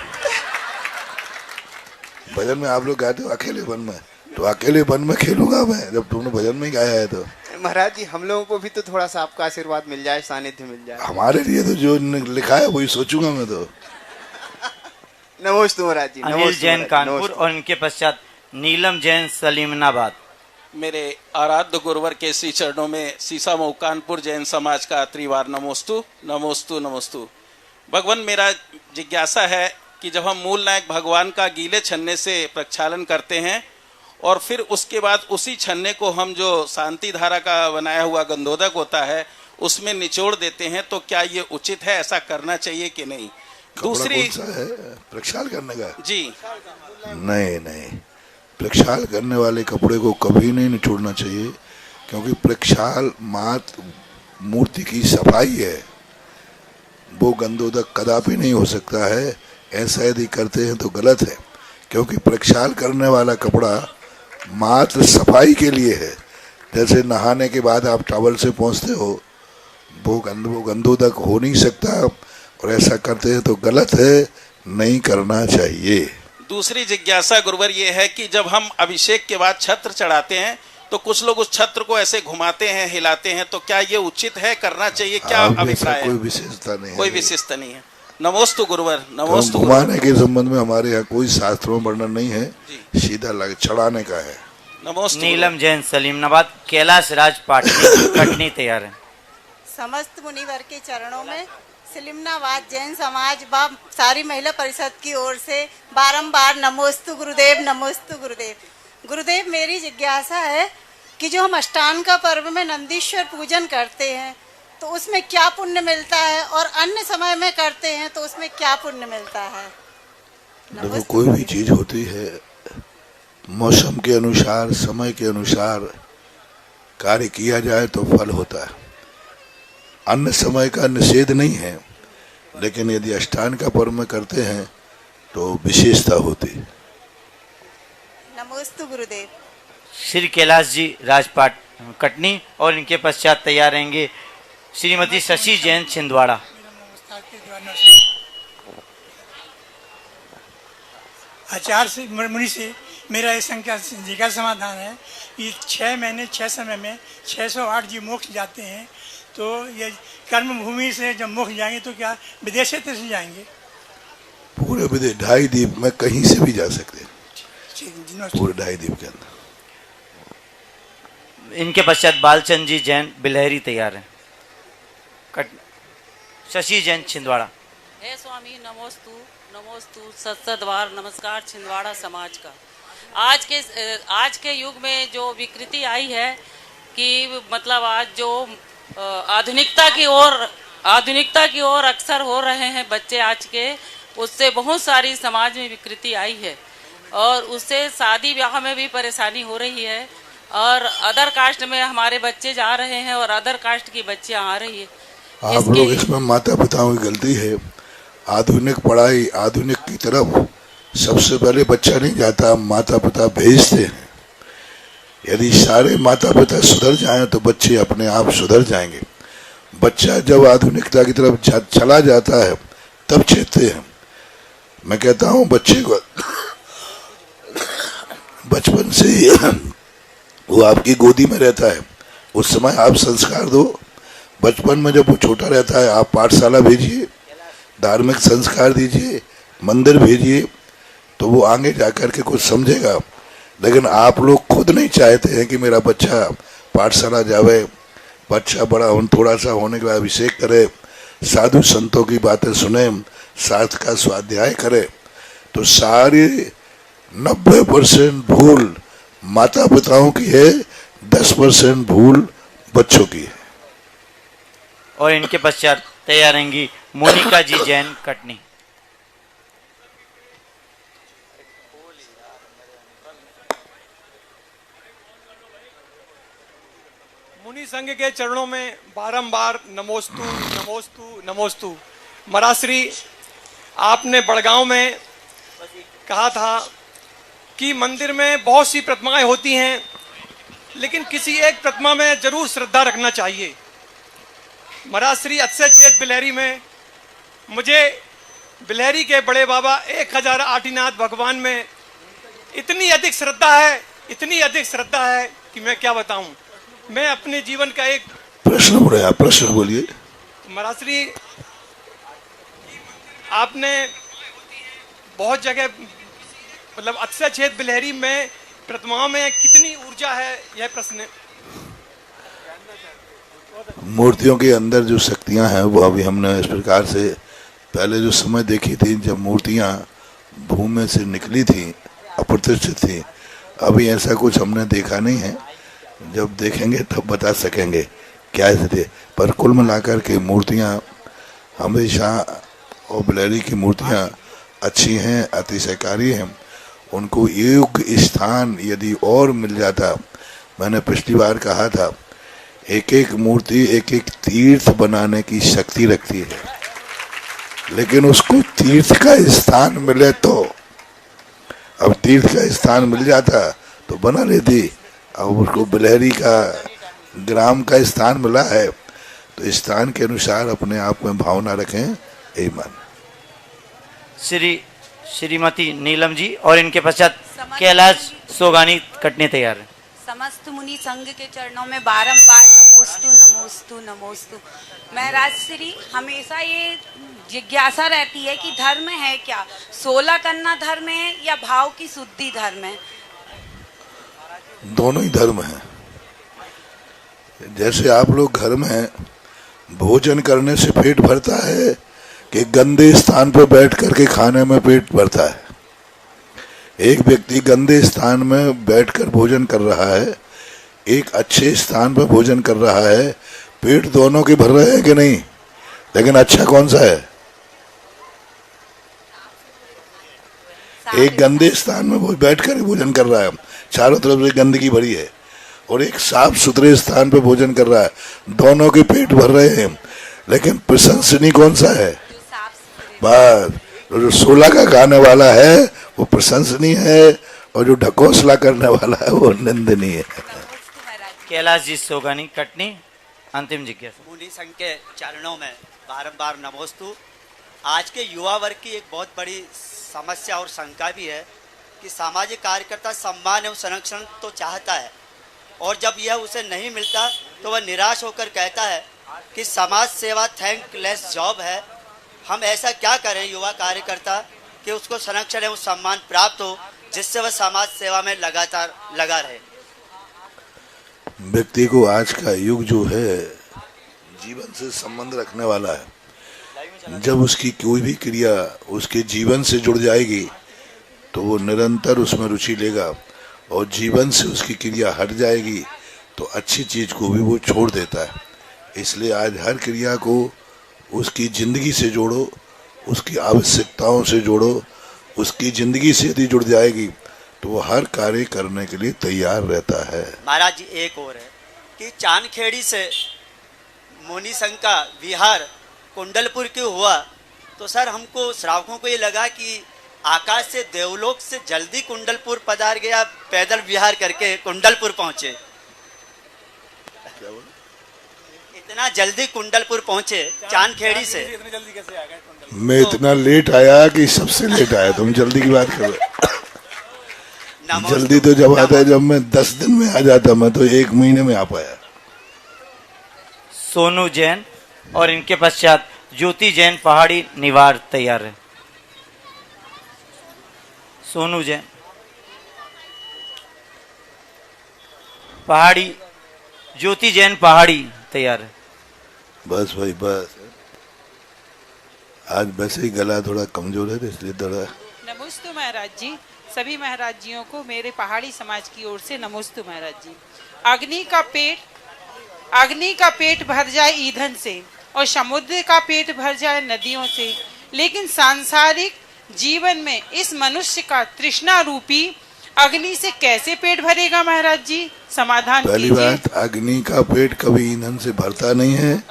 भजन में आप लोग गाते हो अकेले वन में, तो अकेले वन में खेलूंगा मैं जब तुमने भजन में गाया है तो। महाराज जी हम लोगों को भी तो थोड़ा सा आपका आशीर्वाद मिल जाए, सानिध्य मिल जाए। हमारे लिए तो जो लिखा है वही सोचूंगा मैं तो। नमोस्तु महाराज जी। अनिल जैन कानपुर और इनके पश्चात नीलम जैन सलीमनाबाद। मेरे आराध्य गुरुवर के श्री चरणों में सीसा मऊ कानपुर जैन समाज का त्रिवार नमोस्तु नमोस्तु नमोस्तु। भगवान मेरा जिज्ञासा है कि जब हम मूल नायक भगवान का गीले छन्ने से प्रक्षालन करते हैं और फिर उसके बाद उसी छन्ने को हम जो शांति धारा का बनाया हुआ गंधोदक होता है उसमें निचोड़ देते हैं, तो क्या ये उचित है, ऐसा करना चाहिए कि नहीं? दूसरी है प्रक्षाल करने का जी नहीं नहीं, प्रक्षाल करने वाले कपड़े को कभी नहीं निचोड़ना चाहिए, क्योंकि प्रक्षाल मात मूर्ति की सफाई है, वो गंधोदक कदापि नहीं हो सकता है। ऐसा यदि करते हैं तो गलत है, क्योंकि प्रक्षाल करने वाला कपड़ा मात्र सफाई के लिए है। जैसे नहाने के बाद आप टॉवल से पोंछते हो, वो गंधोदक हो नहीं सकता, और ऐसा करते हैं तो गलत है, नहीं करना चाहिए। दूसरी जिज्ञासा गुरुवर ये है कि जब हम अभिषेक के बाद छत्र चढ़ाते हैं तो कुछ लोग उस छत्र को ऐसे घुमाते हैं, हिलाते हैं, तो क्या ये उचित है, करना चाहिए, क्या अभिप्राय है? कोई विशेषता नहीं है, कोई विशेषता नहीं है। नमोस्तु गुरुवर नमोस्तु। घुमाने के संबंध में हमारे यहाँ कोई शास्त्रों में वर्णन नहीं है, सीधा लग चढ़ाने का है। नमोस्तु। नीलम जैन सलीमनाबाद। कैलाश राज पाटनी कटनी तैयार है। समस्त मुनिवर के चरणों में सलीमनाबाद जैन समाज व सारी महिला परिषद की ओर से बारंबार नमोस्तु गुरुदेव नमोस्तु गुरुदेव। गुरुदेव मेरी जिज्ञासा है कि जो हम अष्टांग का पर्व में नंदीश्वर पूजन करते हैं तो उसमें क्या पुण्य मिलता है, और अन्य समय में करते हैं तो उसमें क्या पुण्य मिलता है? देखो कोई भी चीज होती है मौसम के अनुसार, समय के अनुसार कार्य किया जाए तो फल होता है। अन्य समय का निषेध नहीं है, लेकिन यदि अष्टांग का पर्व में करते हैं तो विशेषता होती। नमोस्तु गुरुदेव। श्री कैलाश जी राजपाट कटनी और इनके पश्चात तैयार रहेंगे श्रीमती शशि जैन छिंदवाड़ा। आचार्य से मुनि से मेरा ये शंका जी का समाधान है कि 6 महीने 6 समय में 608 जीव मोक्ष जाते हैं, तो ये कर्म भूमि से जब मोक्ष जाएंगे तो क्या विदेश से जाएंगे? पूरे विदेश 2.5 द्वीप में कहीं से भी जा सकते हैं, पूरे 2.5 द्वीप के अंदर। इनके पश्चात बालचंद जी जैन बिलहरी तैयार है। शशि जैन छिंदवाड़ा। हे स्वामी नमोस्तु नमोस्तु सत्सद्वार नमस्कार छिंदवाड़ा समाज का। आज के युग में जो विकृति आई है कि मतलब आज जो आधुनिकता की ओर अक्सर हो रहे हैं बच्चे आज के, उससे बहुत सारी समाज में विकृति आई है और उससे शादी ब्याह में भी परेशानी हो रही है और अदर कास्ट में हमारे बच्चे जा रहे हैं और अदर कास्ट की बच्चियां आ रही है। आप लोग इसमें माता पिताओं की गलती है। आधुनिक पढ़ाई आधुनिक की तरफ सबसे पहले बच्चा नहीं जाता, माता पिता भेजते हैं। यदि सारे माता पिता सुधर जाएं तो बच्चे अपने आप सुधर जाएंगे। बच्चा जब आधुनिकता की तरफ चला जाता है तब चेतते हैं। मैं कहता हूँ बच्चे को बचपन से ही वो आपकी गोदी में रहता है, उस समय आप संस्कार दो। बचपन में जब वो छोटा रहता है आप पाठशाला भेजिए, धार्मिक संस्कार दीजिए, मंदिर भेजिए, तो वो आगे जाकर के कुछ समझेगा। लेकिन आप लोग खुद नहीं चाहते हैं कि मेरा बच्चा पाठशाला जावे, बच्चा बड़ा थोड़ा सा होने के बाद अभिषेक करे, साधु संतों की बातें सुने, शास्त्र का स्वाध्याय करे। तो सारी 90% भूल माता पिताओं की है, 10% भूल बच्चों की है। और इनके पश्चात तैयार रहेंगी मोनिका जी जैन कटनी। मुनि संघ के चरणों में बारंबार नमोस्तु नमोस्तु नमोस्तु। महाराज श्री, आपने बड़गांव में कहा था कि मंदिर में बहुत सी प्रतिमाएं होती हैं, लेकिन किसी एक प्रतिमा में जरूर श्रद्धा रखना चाहिए। महाराज श्री, अक्षय चेत बिलहरी में मुझे बिलहरी के बड़े बाबा 1000 आटीनाथ भगवान में इतनी अधिक श्रद्धा है कि मैं क्या बताऊं। मैं अपने जीवन का एक प्रश्न बोलिए। महाराज श्री, आपने बहुत जगह मतलब अक्षय छेद बिलहरी में प्रतिमाओं में कितनी ऊर्जा है, यह प्रश्न है। मूर्तियों के अंदर जो शक्तियां हैं वो अभी हमने इस प्रकार से पहले जो समय देखी थी जब मूर्तियां भूमि से निकली थी, अप्रतिष्ठित थी। अभी ऐसा कुछ हमने देखा नहीं है, जब देखेंगे तब बता सकेंगे क्या स्थिति। पर कुल मिलाकर के मूर्तियां हमेशा और बिलहरी की मूर्तियां अच्छी हैं, अतिशयकारी हैं। उनको योग्य स्थान यदि और मिल जाता, मैंने पिछली बार कहा था, एक एक मूर्ति एक एक तीर्थ बनाने की शक्ति रखती है, लेकिन उसको तीर्थ का स्थान मिले तो। अब तीर्थ का स्थान मिल जाता तो बना लेती। अब उसको बिलहरी का ग्राम का स्थान मिला है तो स्थान के अनुसार अपने आप में भावना रखें, यही मान। श्रीमती नीलम जी और इनके पश्चात कैलाश सोगानी कटने तैयार है। समस्त मुनि संघ के चरणों में बारंबार नमोस्तु नमोस्तु नमोस्तु। महाराज श्री, हमेशा ये जिज्ञासा रहती है कि धर्म है क्या, 16 करना धर्म है या भाव की शुद्धि धर्म है? दोनों ही धर्म है। जैसे आप लोग घर में भोजन करने से पेट भरता है कि गंदे स्थान पर बैठ करके खाने में पेट भरता है। एक व्यक्ति गंदे स्थान में बैठकर भोजन कर रहा है, एक अच्छे स्थान पर भोजन कर रहा है, पेट दोनों के भर रहे हैं कि नहीं? लेकिन अच्छा कौन सा है? एक गंदे स्थान में वो बैठकर भोजन कर रहा है, चारों तरफ से गंदगी भरी है, और एक साफ सुथरे स्थान पर भोजन कर रहा है, दोनों के पेट भर रहे हैं। लेकिन प्रशंसनीय कौन सा है? बस जो 16 का खाने वाला है वो प्रशंसनीय है, और जो ढकोसला करने वाला है वो निंदनीय है। कैलाश जी सोगानी कटनी, अंतिम जिज्ञासा। मुनि संघ के चरणों में बारंबार नमोस्तु। आज के युवा वर्ग की एक बहुत बड़ी समस्या और शंका भी है कि सामाजिक कार्यकर्ता सम्मान एवं संरक्षण तो चाहता है, और जब यह उसे नहीं मिलता तो वह निराश होकर कहता है कि समाज सेवा थैंकलेस जॉब है। हम ऐसा क्या करें युवा कार्यकर्ता कि उसको संरक्षण एवं सम्मान प्राप्त हो, जिससे वह समाज सेवा में लगातार लगा रहे। व्यक्ति को आज का युग जो है जीवन से संबंध रखने वाला है। जब उसकी कोई भी क्रिया उसके जीवन से जुड़ जाएगी तो वो निरंतर उसमें रुचि लेगा, और जीवन से उसकी क्रिया हट जाएगी तो अच्छी चीज को भी वो छोड़ देता है। इसलिए आज हर क्रिया को उसकी जिंदगी से जोड़ो, उसकी आवश्यकताओं से जोड़ो। उसकी जिंदगी से यदि जुड़ जाएगी तो वो हर कार्य करने के लिए तैयार रहता है। महाराज जी एक और है कि चांदखेड़ी से मुनि संघ का विहार कुंडलपुर क्यों हुआ, तो सर हमको श्रावकों को ये लगा कि आकाश से देवलोक से जल्दी कुंडलपुर पधार गया, पैदल विहार करके कुंडलपुर पहुंचे। इतना जल्दी कुंडलपुर पहुंचे चांदखेड़ी से। मैं इतना लेट आया कि सबसे लेट आया। तुम जल्दी की बात कर रहे। जल्दी तो जब आता है, जब मैं 10 दिन में आ जाता, मैं तो 1 महीने में आ पाया। सोनू जैन और इनके पश्चात ज्योति जैन पहाड़ी निवार तैयार है। सोनू जैन पहाड़ी, ज्योति जैन पहाड़ी तैयार है। बस भाई बस, आज वैसे ही गला थोड़ा कमजोर है तो इसलिए थोड़ा। नमोस्तु महाराज जी, सभी महाराज जियों को मेरे पहाड़ी समाज की ओर से नमोस्तु महाराज जी। अग्नि का पेट भर जाए ईंधन से और समुद्र का पेट भर जाए नदियों से, लेकिन सांसारिक जीवन में इस मनुष्य का तृष्णा रूपी अग्नि से कैसे पेट भरेगा महाराज जी? समाधान पहली कीजिए। बात, अग्नि का पेट कभी ईंधन से भरता नहीं है,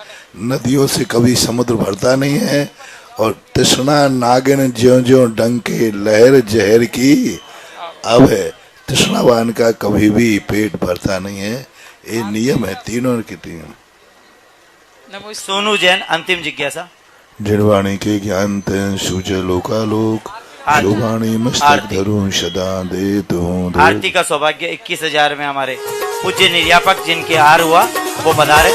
नदियों से कभी समुद्र भरता नहीं है, और तृष्णा नागिन ज्यों ज्यों डंके लहर जहर की अब है। तृष्णावान का कभी भी पेट भरता नहीं है, ये नियम है, तीनों के तीनों। सोनू जैन अंतिम जिज्ञासा। जिनवाणी के ज्ञान तें सूझे लोकालोक, शोभाणी मस्तक धरूं सदा दे तू। आरती का सौभाग्य 21,000 में हमारे पूज्य निर्यापक जिनके हार हुआ वो पधारे।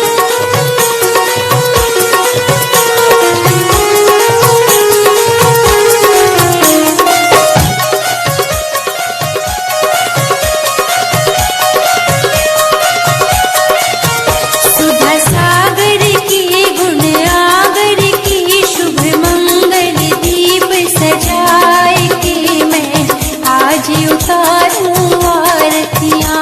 उतारूं आरतियां।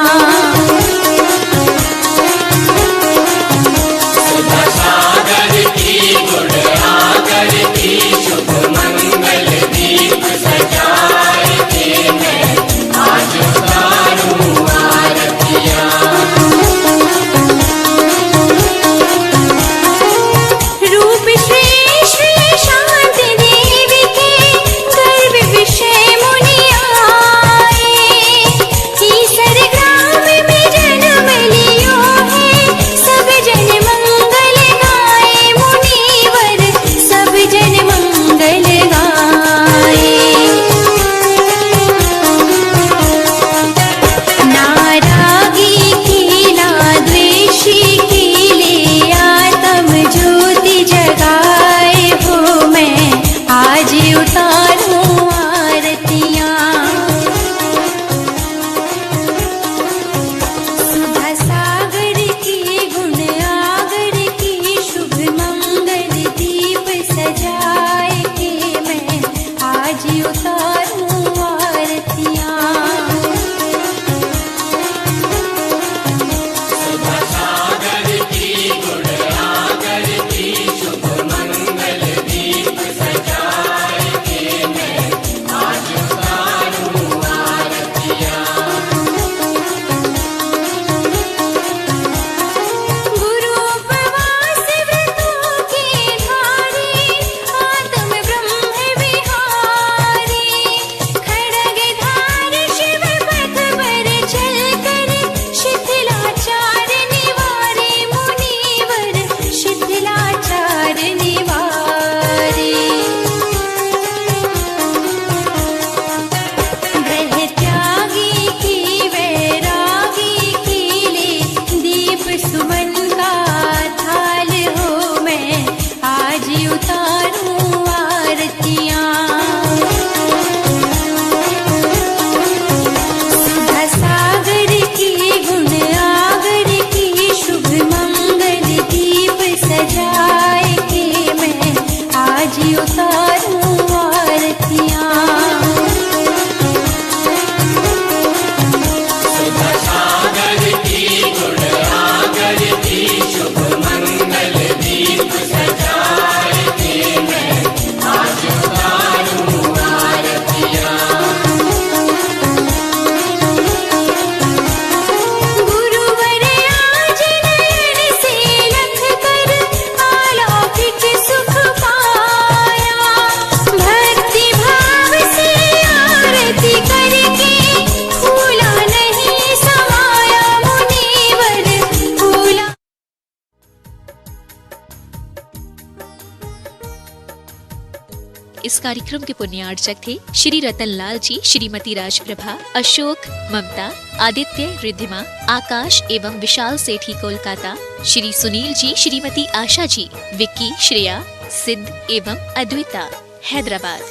इस कार्यक्रम के पुण्यार्चक थे श्री रतन लाल जी, श्रीमती राजप्रभा, अशोक, ममता, आदित्य, रिद्धिमा, आकाश एवं विशाल सेठी कोलकाता, श्री सुनील जी, श्रीमती आशा जी, विक्की, श्रेया, सिद्ध एवं अद्विता हैदराबाद।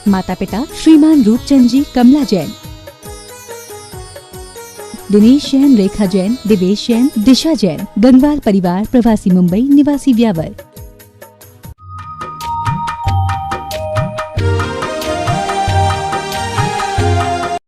माता पिता श्रीमान रूपचंद जी, कमला जैन, दिनेश जैन, रेखा जैन, दिवेश जैन, दिशा जैन। गंगवार परिवार, प्रवासी मुंबई, निवासी ब्यावर।